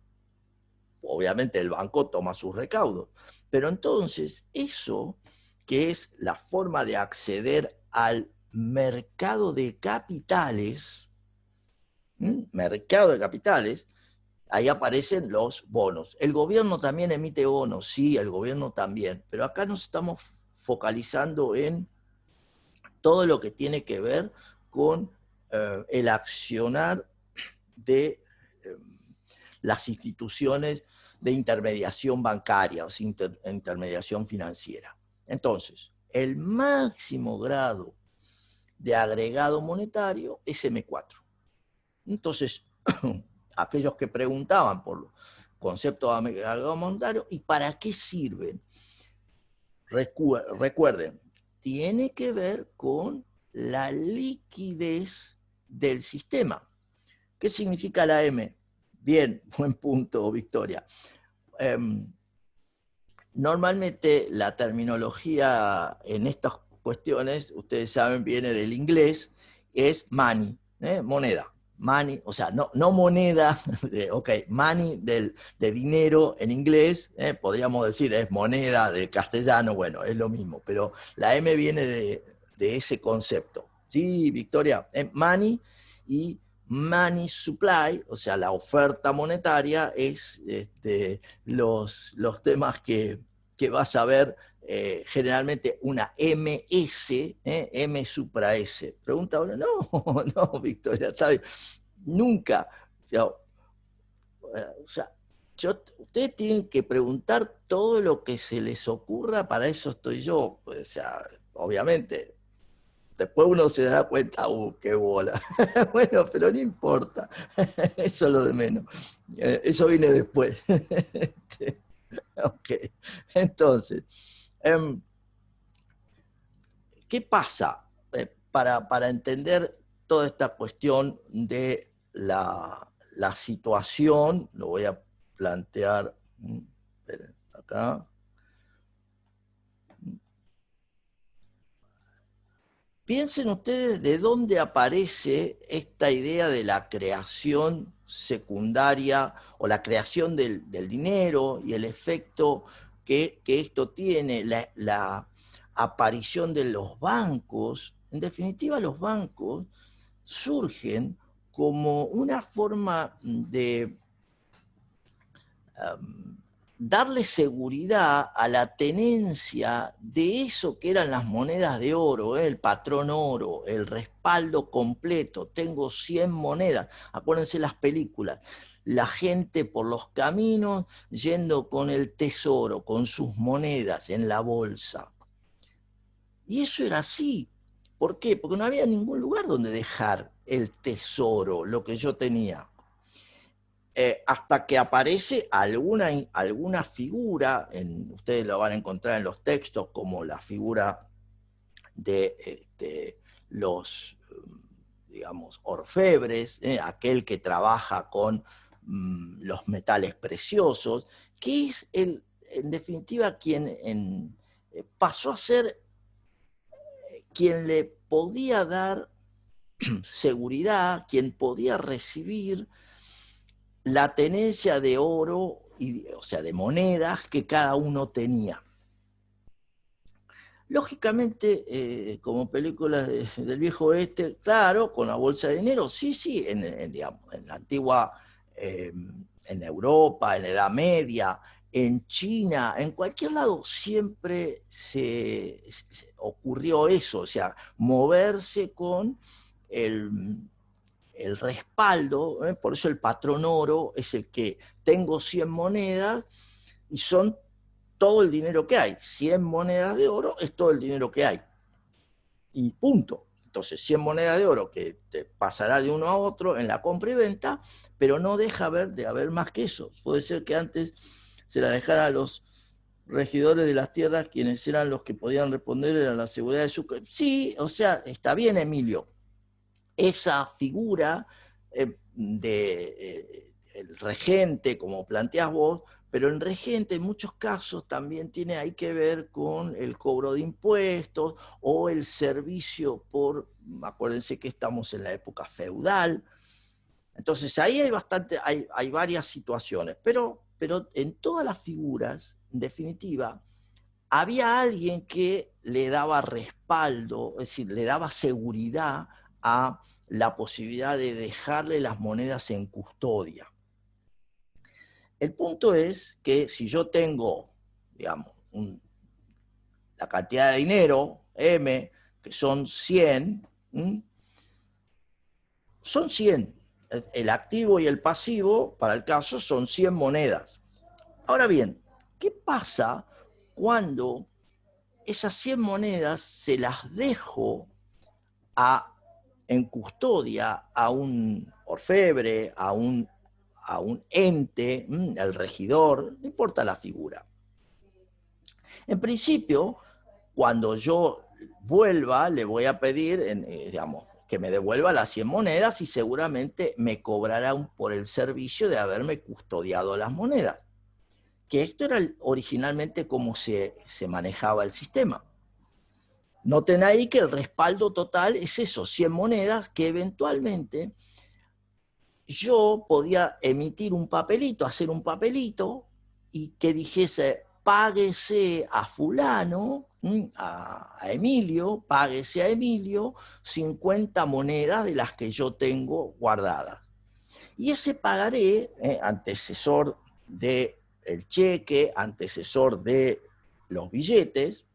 Obviamente el banco toma sus recaudos. Pero entonces, eso que es la forma de acceder al mercado de capitales, ahí aparecen los bonos. El gobierno también emite bonos, sí, el gobierno también, pero acá nos estamos focalizando en todo lo que tiene que ver con el accionar de las instituciones de intermediación bancaria, o sea, intermediación financiera. Entonces, el máximo grado de agregado monetario es M4. Entonces, aquellos que preguntaban por los conceptos de agregado monetario, ¿y para qué sirven? Recuerden, tiene que ver con la liquidez del sistema. ¿Qué significa la M? Bien, buen punto, Victoria. Normalmente la terminología en estas cuestiones, ustedes saben, viene del inglés, es money, moneda. Money, o sea, no moneda, money de dinero en inglés, podríamos decir es moneda de castellano, bueno, es lo mismo, pero la M viene de ese concepto. Sí, Victoria, money y money supply, o sea, la oferta monetaria es los temas que vas a ver generalmente una MS, M supra S. Pregunta uno, no, Victoria, está bien. Nunca. O sea, o sea, ustedes tienen que preguntar todo lo que se les ocurra, para eso estoy yo. O sea, obviamente, después uno se da cuenta, qué bola. Bueno, pero no importa, eso es lo de menos. Eso viene después. Ok, entonces, ¿qué pasa para entender toda esta cuestión de la situación? Lo voy a plantear, esperen, acá. Piensen ustedes de dónde aparece esta idea de la creación secundaria o la creación del dinero y el efecto que esto tiene, la aparición de los bancos. En definitiva, los bancos surgen como una forma de darle seguridad a la tenencia de eso que eran las monedas de oro, el patrón oro, el respaldo completo. Tengo 100 monedas. Acuérdense las películas. La gente por los caminos yendo con el tesoro, con sus monedas en la bolsa. Y eso era así. ¿Por qué? Porque no había ningún lugar donde dejar el tesoro, lo que yo tenía. Hasta que aparece alguna figura, ustedes lo van a encontrar en los textos, como la figura de los, digamos, orfebres, aquel que trabaja con los metales preciosos, que es, en definitiva, quien pasó a ser quien le podía dar seguridad, quien podía recibir la tenencia de oro, o sea, de monedas que cada uno tenía. Lógicamente, como películas del viejo oeste, claro, con la bolsa de dinero, sí, digamos, en la antigua, en Europa, en la Edad Media, en China, en cualquier lado, siempre se ocurrió eso, o sea, moverse con el respaldo, por eso el patrón oro es el que tengo 100 monedas y son todo el dinero que hay. 100 monedas de oro es todo el dinero que hay. Y punto. Entonces, 100 monedas de oro que te pasará de uno a otro en la compra y venta, pero no deja de haber más que eso. Puede ser que antes se la dejara a los regidores de las tierras, quienes eran los que podían responder a la seguridad de su... Sí, o sea, está bien, Emilio. Esa figura el regente, como planteás vos, pero el regente en muchos casos también tiene ahí que ver con el cobro de impuestos o el servicio por, acuérdense que estamos en la época feudal, entonces ahí hay varias situaciones, pero en todas las figuras, en definitiva, había alguien que le daba respaldo, es decir, le daba seguridad a la posibilidad de dejarle las monedas en custodia. El punto es que si yo tengo, digamos, la cantidad de dinero, M, que son 100, son 100. El activo y el pasivo, para el caso, son 100 monedas. Ahora bien, ¿qué pasa cuando esas 100 monedas se las dejo en custodia a un orfebre, a un ente, el regidor, no importa la figura? En principio, cuando yo vuelva, le voy a pedir, digamos, que me devuelva las 100 monedas y seguramente me cobrará por el servicio de haberme custodiado las monedas. Que esto era originalmente como se manejaba el sistema. Noten ahí que el respaldo total es eso, 100 monedas que eventualmente yo podía emitir un papelito, hacer un papelito y que dijese, páguese a fulano, a Emilio, páguese a Emilio 50 monedas de las que yo tengo guardadas. Y ese pagaré, antecesor del cheque, antecesor de los billetes,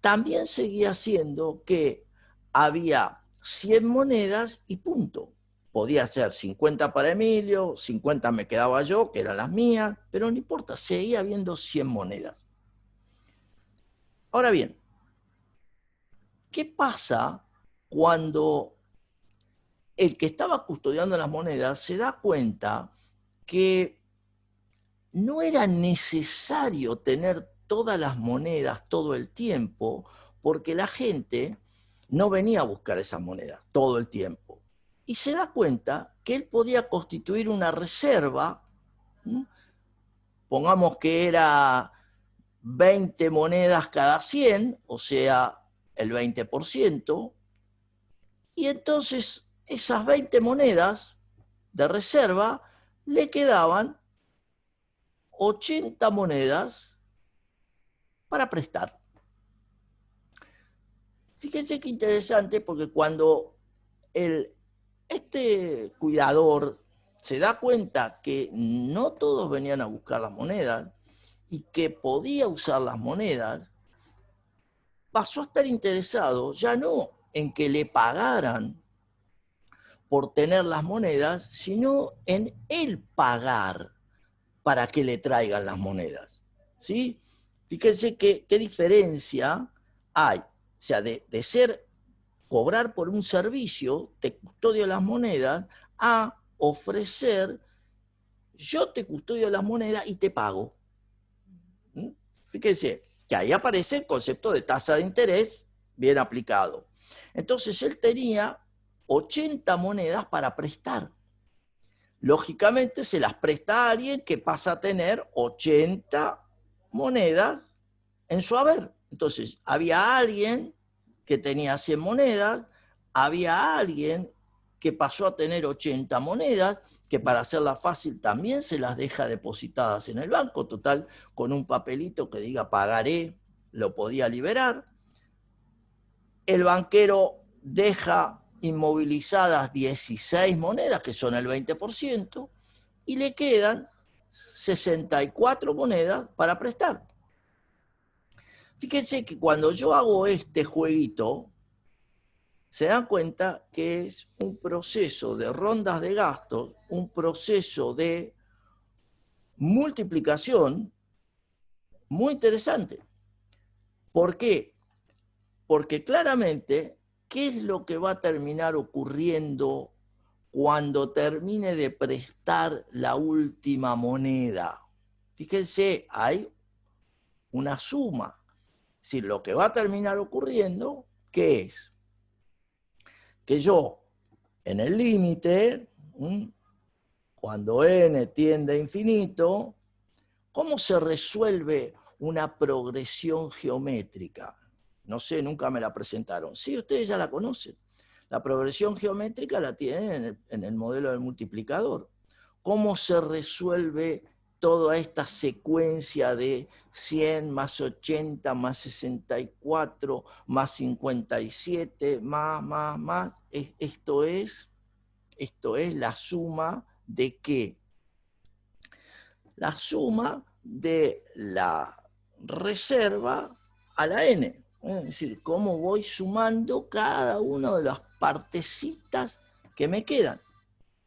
también seguía siendo que había 100 monedas y punto. podía ser 50 para Emilio, 50 me quedaba yo, que eran las mías, pero no importa, seguía habiendo 100 monedas. Ahora bien, ¿qué pasa cuando el que estaba custodiando las monedas se da cuenta que no era necesario tener todas las monedas todo el tiempo, porque la gente no venía a buscar esas monedas todo el tiempo? Y se da cuenta que él podía constituir una reserva, ¿sí? Pongamos que era 20 monedas cada 100, o sea, el 20%, y entonces esas 20 monedas de reserva le quedaban 80 monedas para prestar. Fíjense qué interesante, porque cuando este cuidador se da cuenta que no todos venían a buscar las monedas y que podía usar las monedas, pasó a estar interesado ya no en que le pagaran por tener las monedas, sino en él pagar para que le traigan las monedas. ¿Sí? Fíjense qué diferencia hay. O sea, de ser cobrar por un servicio, te custodio las monedas, a ofrecer, yo te custodio las monedas y te pago. Fíjense que ahí aparece el concepto de tasa de interés bien aplicado. Entonces él tenía 80 monedas para prestar. Lógicamente se las presta a alguien que pasa a tener 80 monedas en su haber. Entonces había alguien que tenía 100 monedas, había alguien que pasó a tener 80 monedas, que para hacerla fácil también se las deja depositadas en el banco, total, con un papelito que diga pagaré, lo podía liberar. El banquero deja inmovilizadas 16 monedas, que son el 20%, y le quedan 64 monedas para prestar. Fíjense que cuando yo hago este jueguito, se dan cuenta que es un proceso de rondas de gastos, un proceso de multiplicación muy interesante. ¿Por qué? Porque claramente, ¿qué es lo que va a terminar ocurriendo cuando termine de prestar la última moneda? Fíjense, hay una suma. Es decir, lo que va a terminar ocurriendo, ¿qué es? Que yo, en el límite, cuando n tiende a infinito, ¿cómo se resuelve una progresión geométrica? No sé, nunca me la presentaron. Sí, ustedes ya la conocen. La progresión geométrica la tienen en el modelo del multiplicador. ¿Cómo se resuelve toda esta secuencia de 100 más 80 más 64 más 57 más? Esto es la suma de ¿qué? La suma de la reserva a la n. Es decir, cómo voy sumando cada una de las partecitas que me quedan.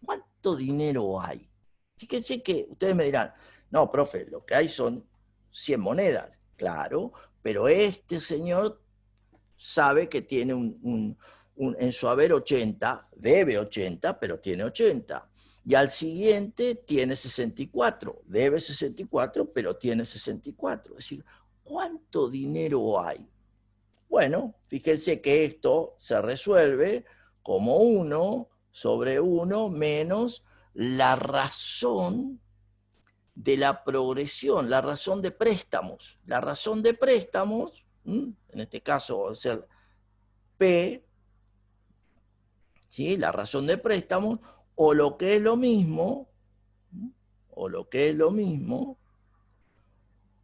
¿Cuánto dinero hay? Fíjense que ustedes me dirán, no, profe, lo que hay son 100 monedas. Claro, pero este señor sabe que tiene en su haber 80, debe 80, pero tiene 80. Y al siguiente tiene 64, debe 64, pero tiene 64. Es decir, ¿cuánto dinero hay? Bueno, fíjense que esto se resuelve como 1 sobre 1 menos la razón de la progresión, la razón de préstamos. La razón de préstamos, en este caso va a ser P, ¿sí? La razón de préstamos, o lo que es lo mismo,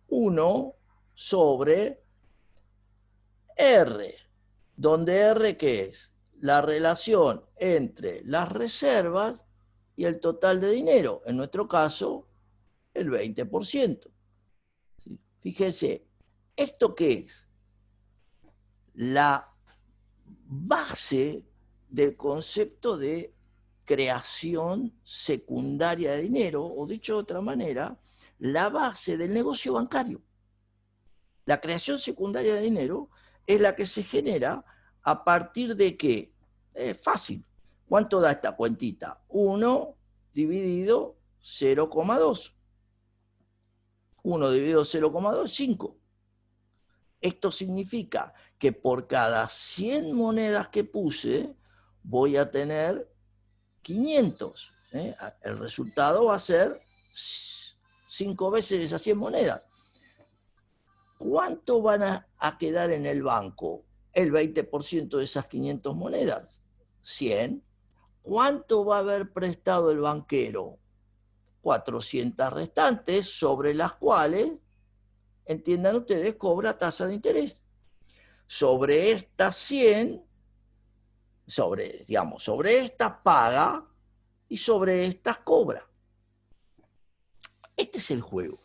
1 sobre R, donde R, ¿qué es? La relación entre las reservas y el total de dinero, en nuestro caso, el 20%. ¿Sí? Fíjense, ¿esto qué es? La base del concepto de creación secundaria de dinero, o dicho de otra manera, la base del negocio bancario. La creación secundaria de dinero es la que se genera a partir de que, es fácil, ¿cuánto da esta cuentita? 1 dividido 0,2. 1 dividido 0,2 es 5. Esto significa que por cada 100 monedas que puse, voy a tener 500. El resultado va a ser 5 veces esas 100 monedas. ¿Cuánto van a quedar en el banco? El 20% de esas 500 monedas. 100. ¿Cuánto va a haber prestado el banquero? 400 restantes, sobre las cuales, entiendan ustedes, cobra tasa de interés. Sobre estas 100, sobre estas paga y sobre estas cobra. Este es el juego.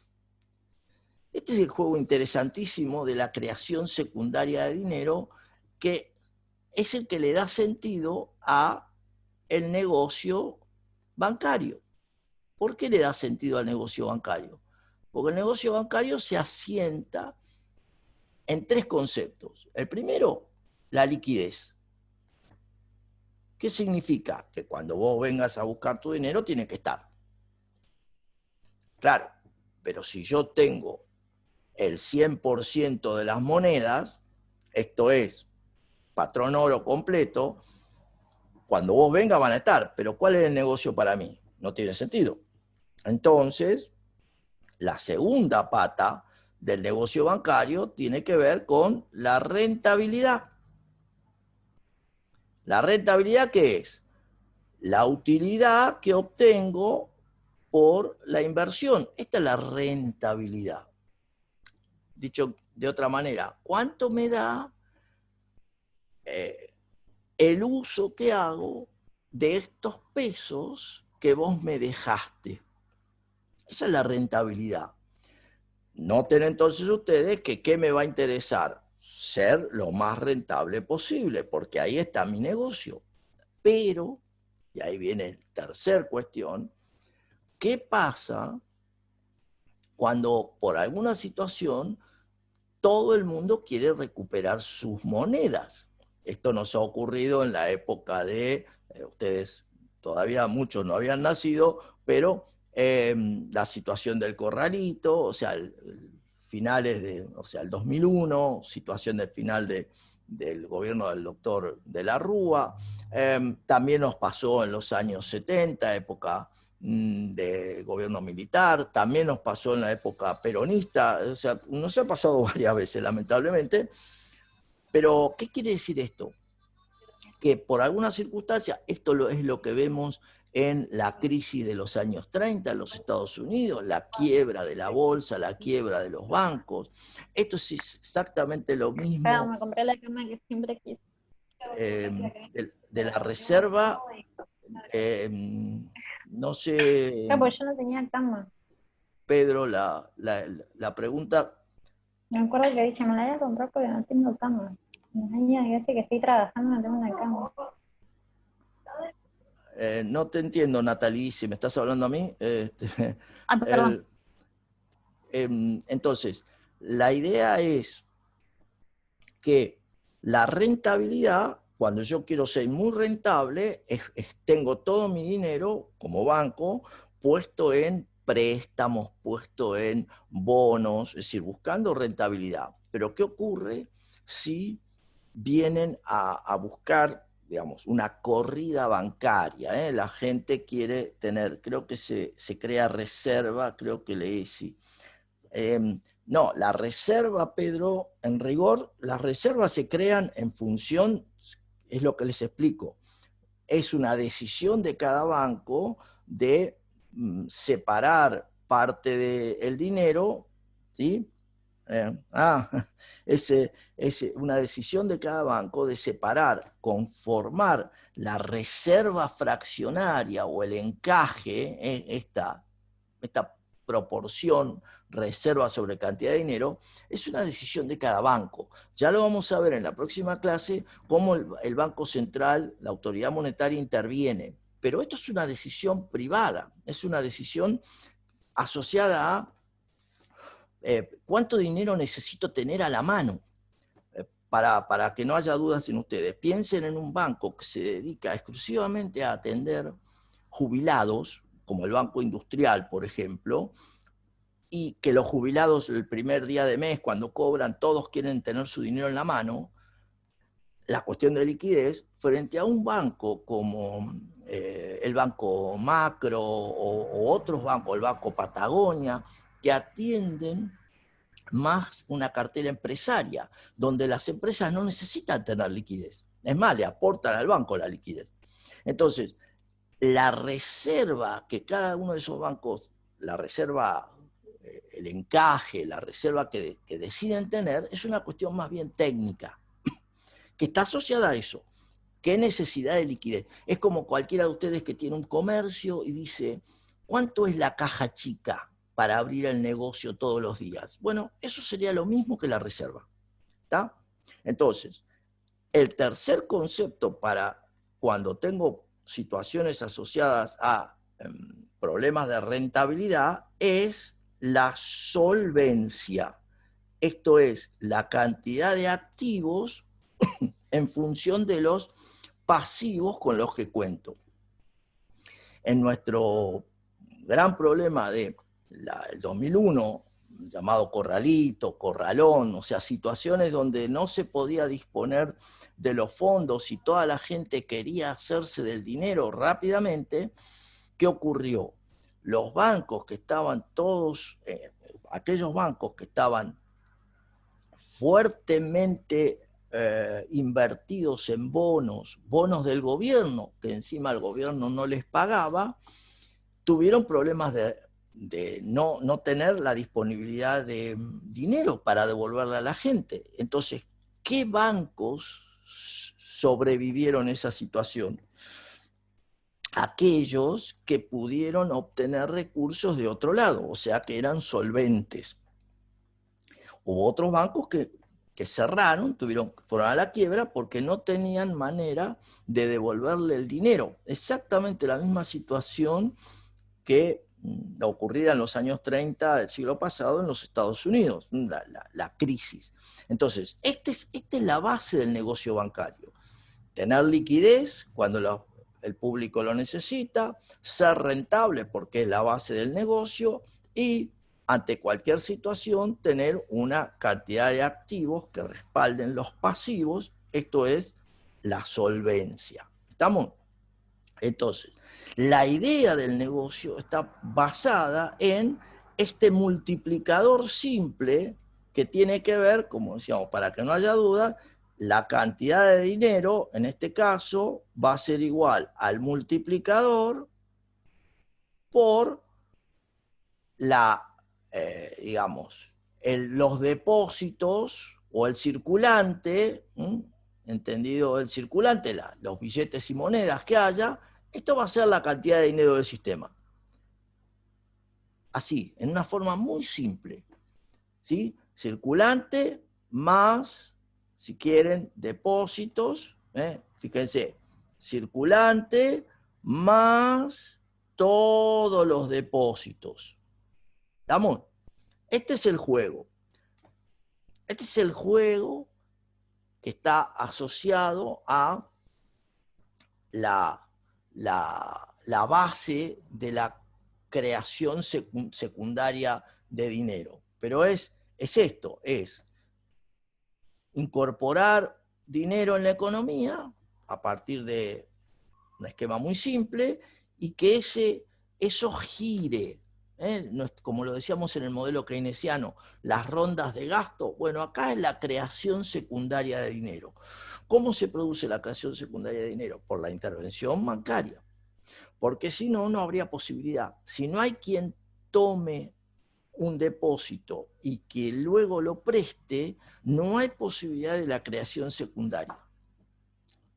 Este es el juego interesantísimo de la creación secundaria de dinero, que es el que le da sentido a el negocio bancario. ¿Por qué le da sentido al negocio bancario? Porque el negocio bancario se asienta en 3 conceptos. El primero, la liquidez. ¿Qué significa? Que cuando vos vengas a buscar tu dinero, tiene que estar. Claro, pero si yo tengo el 100% de las monedas, esto es, patrón oro completo, cuando vos vengas van a estar, pero ¿cuál es el negocio para mí? No tiene sentido. Entonces, la segunda pata del negocio bancario tiene que ver con la rentabilidad. ¿La rentabilidad qué es? La utilidad que obtengo por la inversión. Esta es la rentabilidad. Dicho de otra manera, ¿cuánto me da el uso que hago de estos pesos que vos me dejaste? Esa es la rentabilidad. Noten entonces ustedes que ¿qué me va a interesar? Ser lo más rentable posible, porque ahí está mi negocio. Pero, y ahí viene la tercera cuestión, ¿qué pasa cuando por alguna situación todo el mundo quiere recuperar sus monedas? Esto nos ha ocurrido en la época de, ustedes todavía muchos no habían nacido, pero la situación del corralito, o sea, finales de, o sea, el 2001, situación del final del gobierno del doctor de la Rúa, también nos pasó en los años 70, época del gobierno militar, también nos pasó en la época peronista, o sea, nos ha pasado varias veces, lamentablemente. Pero, ¿qué quiere decir esto? Que por alguna circunstancia, esto es lo que vemos en la crisis de los años 30 en los Estados Unidos, la quiebra de la bolsa, la quiebra de los bancos. Esto es exactamente lo mismo Me compré la cama que siempre quise. de la reserva. No sé, Pues yo no tenía cama. Pedro, la pregunta. Me acuerdo que dije, me la voy a comprar porque no tengo cama. Y hace que estoy trabajando, no tengo una cama. No te entiendo, Natalie, si me estás hablando a mí. Perdón. Entonces, la idea es que la rentabilidad, cuando yo quiero ser muy rentable, tengo todo mi dinero como banco puesto en préstamos, puesto en bonos, es decir, buscando rentabilidad. Pero ¿qué ocurre si vienen a buscar, digamos, una corrida bancaria? La gente quiere tener, creo que se crea reserva, creo que leí, sí. No, la reserva, Pedro, en rigor, las reservas se crean en función, es lo que les explico, es una decisión de cada banco de separar parte del dinero, ¿sí? Es una decisión de cada banco de separar, conformar la reserva fraccionaria o el encaje, esta proporción reserva sobre cantidad de dinero, es una decisión de cada banco. Ya lo vamos a ver en la próxima clase, cómo el Banco Central, la autoridad monetaria, interviene. pero esto es una decisión privada, es una decisión asociada a cuánto dinero necesito tener a la mano. Para que no haya dudas en ustedes, piensen en un banco que se dedica exclusivamente a atender jubilados, como el Banco Industrial, por ejemplo, y que los jubilados el primer día de mes, cuando cobran, todos quieren tener su dinero en la mano. La cuestión de liquidez, frente a un banco como el Banco Macro o otros bancos, el Banco Patagonia, que atienden más una cartera empresaria, donde las empresas no necesitan tener liquidez. Es más, le aportan al banco la liquidez. Entonces, la reserva que cada uno de esos bancos, la reserva, el encaje, la reserva que deciden tener, es una cuestión más bien técnica, que está asociada a eso. ¿Qué necesidad de liquidez? Es como cualquiera de ustedes que tiene un comercio y dice, ¿cuánto es la caja chica para abrir el negocio todos los días? Bueno, eso sería lo mismo que la reserva. ¿Está? Entonces, el tercer concepto para cuando tengo situaciones asociadas a problemas de rentabilidad es la solvencia. Esto es la cantidad de activos en función de los pasivos con los que cuento. En nuestro gran problema del 2001, llamado corralito, corralón, o sea, situaciones donde no se podía disponer de los fondos y toda la gente quería hacerse del dinero rápidamente, ¿qué ocurrió? Los bancos que estaban todos, aquellos bancos que estaban fuertemente invertidos en bonos del gobierno, que encima el gobierno no les pagaba, tuvieron problemas de no tener la disponibilidad de dinero para devolverle a la gente. Entonces, ¿qué bancos sobrevivieron esa situación? Aquellos que pudieron obtener recursos de otro lado, o sea, que eran solventes. Hubo otros bancos que cerraron, fueron a la quiebra porque no tenían manera de devolverle el dinero. Exactamente la misma situación que ocurrida en los años 30 del siglo pasado en los Estados Unidos, la crisis. Entonces, esta es la base del negocio bancario. Tener liquidez cuando el público lo necesita, ser rentable porque es la base del negocio y ante cualquier situación tener una cantidad de activos que respalden los pasivos, esto es la solvencia. ¿Estamos? Entonces, la idea del negocio está basada en este multiplicador simple que tiene que ver, como decíamos, para que no haya duda, la cantidad de dinero, en este caso, va a ser igual al multiplicador por los depósitos o el circulante, entendido el circulante, los billetes y monedas que haya, esto va a ser la cantidad de dinero del sistema. Así, en una forma muy simple. ¿Sí? Circulante más, si quieren, depósitos. Fíjense, circulante más todos los depósitos. ¿Estamos? Este es el juego. Este es el juego que está asociado a la base de la creación secundaria de dinero. Pero es esto, es incorporar dinero en la economía a partir de un esquema muy simple y que eso gire. Como lo decíamos en el modelo keynesiano, las rondas de gasto, bueno, acá es la creación secundaria de dinero. ¿Cómo se produce la creación secundaria de dinero? Por la intervención bancaria, porque si no, no habría posibilidad. Si no hay quien tome un depósito y que luego lo preste, no hay posibilidad de la creación secundaria.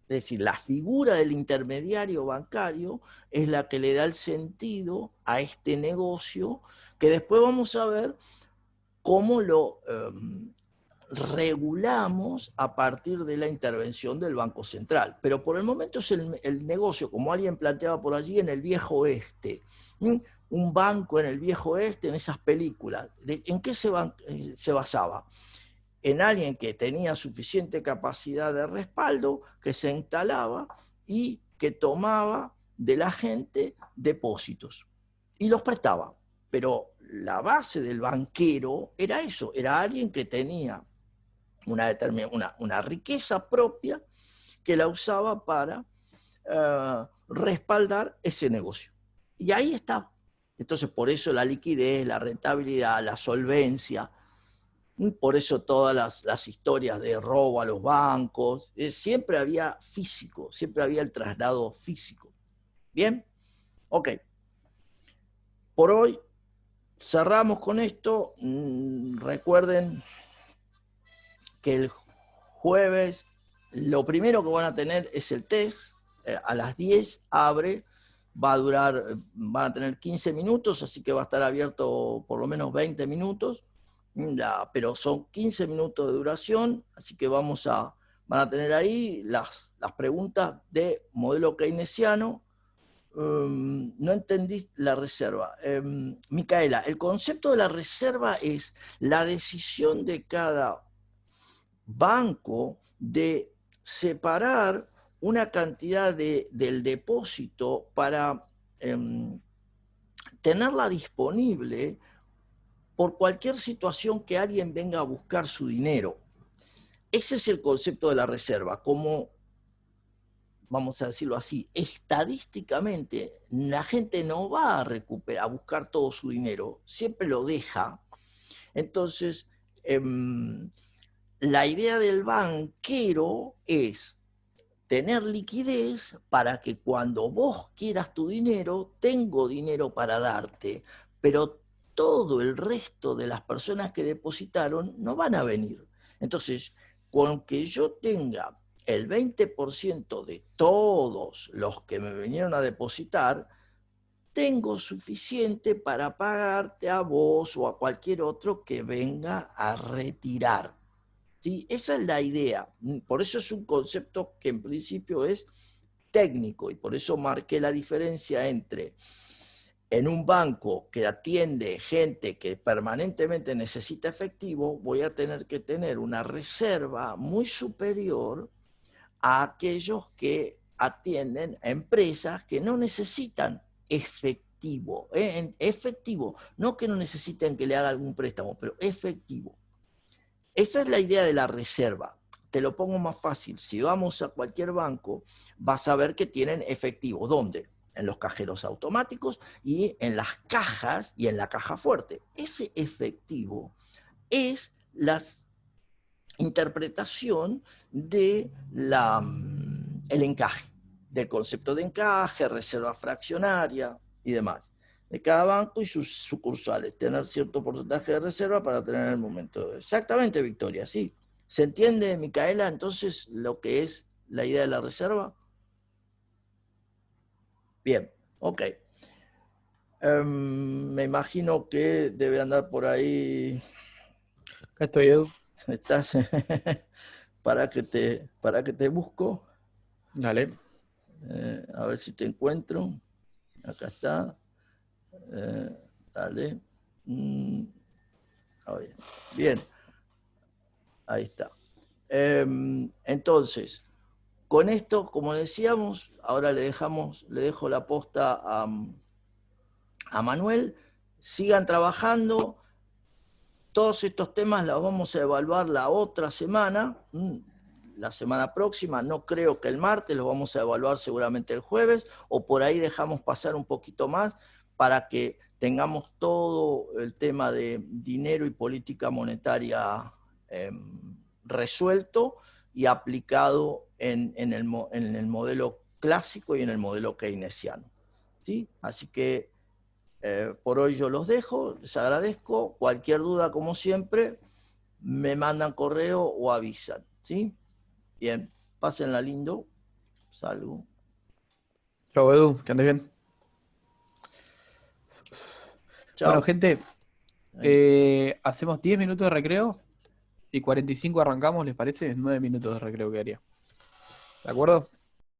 Es decir, la figura del intermediario bancario es la que le da el sentido a este negocio, que después vamos a ver cómo regulamos a partir de la intervención del Banco Central. Pero por el momento es el negocio, como alguien planteaba por allí, en el viejo oeste. Un banco en el viejo oeste, en esas películas. ¿En qué se basaba? En alguien que tenía suficiente capacidad de respaldo, que se instalaba y que tomaba de la gente depósitos y los prestaba. Pero la base del banquero era eso, era alguien que tenía una riqueza propia que la usaba para respaldar ese negocio. Y ahí está. Entonces, por eso la liquidez, la rentabilidad, la solvencia, por eso todas las historias de robo a los bancos, siempre había físico, siempre había el traslado físico. ¿Bien? Ok. Por hoy cerramos con esto. Recuerden que el jueves lo primero que van a tener es el test. A las 10 abre, va a durar, van a tener 15 minutos, así que va a estar abierto por lo menos 20 minutos. Pero son 15 minutos de duración, así que van a tener ahí las preguntas de modelo keynesiano. No entendí la reserva. Micaela, el concepto de la reserva es la decisión de cada banco de separar una cantidad del depósito para tenerla disponible por cualquier situación que alguien venga a buscar su dinero. Ese es el concepto de la reserva, como, vamos a decirlo así, estadísticamente la gente no va a recuperar, a buscar todo su dinero, siempre lo deja. Entonces, la idea del banquero es tener liquidez para que cuando vos quieras tu dinero, tengo dinero para darte, pero todo el resto de las personas que depositaron no van a venir. Entonces, con que yo tenga el 20% de todos los que me vinieron a depositar, tengo suficiente para pagarte a vos o a cualquier otro que venga a retirar. ¿Sí? Esa es la idea. Por eso es un concepto que en principio es técnico y por eso marqué la diferencia entre en un banco que atiende gente que permanentemente necesita efectivo, voy a tener que tener una reserva muy superior a aquellos que atienden a empresas que no necesitan efectivo, efectivo, no que no necesiten que le haga algún préstamo, pero efectivo. Esa es la idea de la reserva. Te lo pongo más fácil. Si vamos a cualquier banco, vas a ver que tienen efectivo. ¿Dónde? En los cajeros automáticos y en las cajas y en la caja fuerte. Ese efectivo es la interpretación de el encaje, del concepto de encaje, reserva fraccionaria y demás. De cada banco y sus sucursales, tener cierto porcentaje de reserva para tener el momento. Exactamente, Victoria, sí. ¿Se entiende, Micaela, entonces lo que es la idea de la reserva? Bien, ok. Me imagino que debe andar por ahí. Acá estoy, Edu. Estás para que te busco. Dale. A ver si te encuentro. Acá está. Dale. Bien. Ahí está. Entonces, con esto, como decíamos, ahora le dejo la posta a Manuel. Sigan trabajando. Todos estos temas los vamos a evaluar la otra semana. La semana próxima, no creo que el martes, los vamos a evaluar seguramente el jueves, o por ahí dejamos pasar un poquito más para que tengamos todo el tema de dinero y política monetaria resuelto y aplicado en el modelo clásico y en el modelo keynesiano. ¿Sí? Así que por hoy yo los dejo, les agradezco. Cualquier duda, como siempre, me mandan correo o avisan. ¿Sí? Bien, pásenla lindo. Salgo. Chau, Edu, que andes bien. Chao. Bueno, gente, hacemos 10 minutos de recreo y 45 arrancamos, ¿les parece? 9 minutos de recreo que haría. ¿De acuerdo?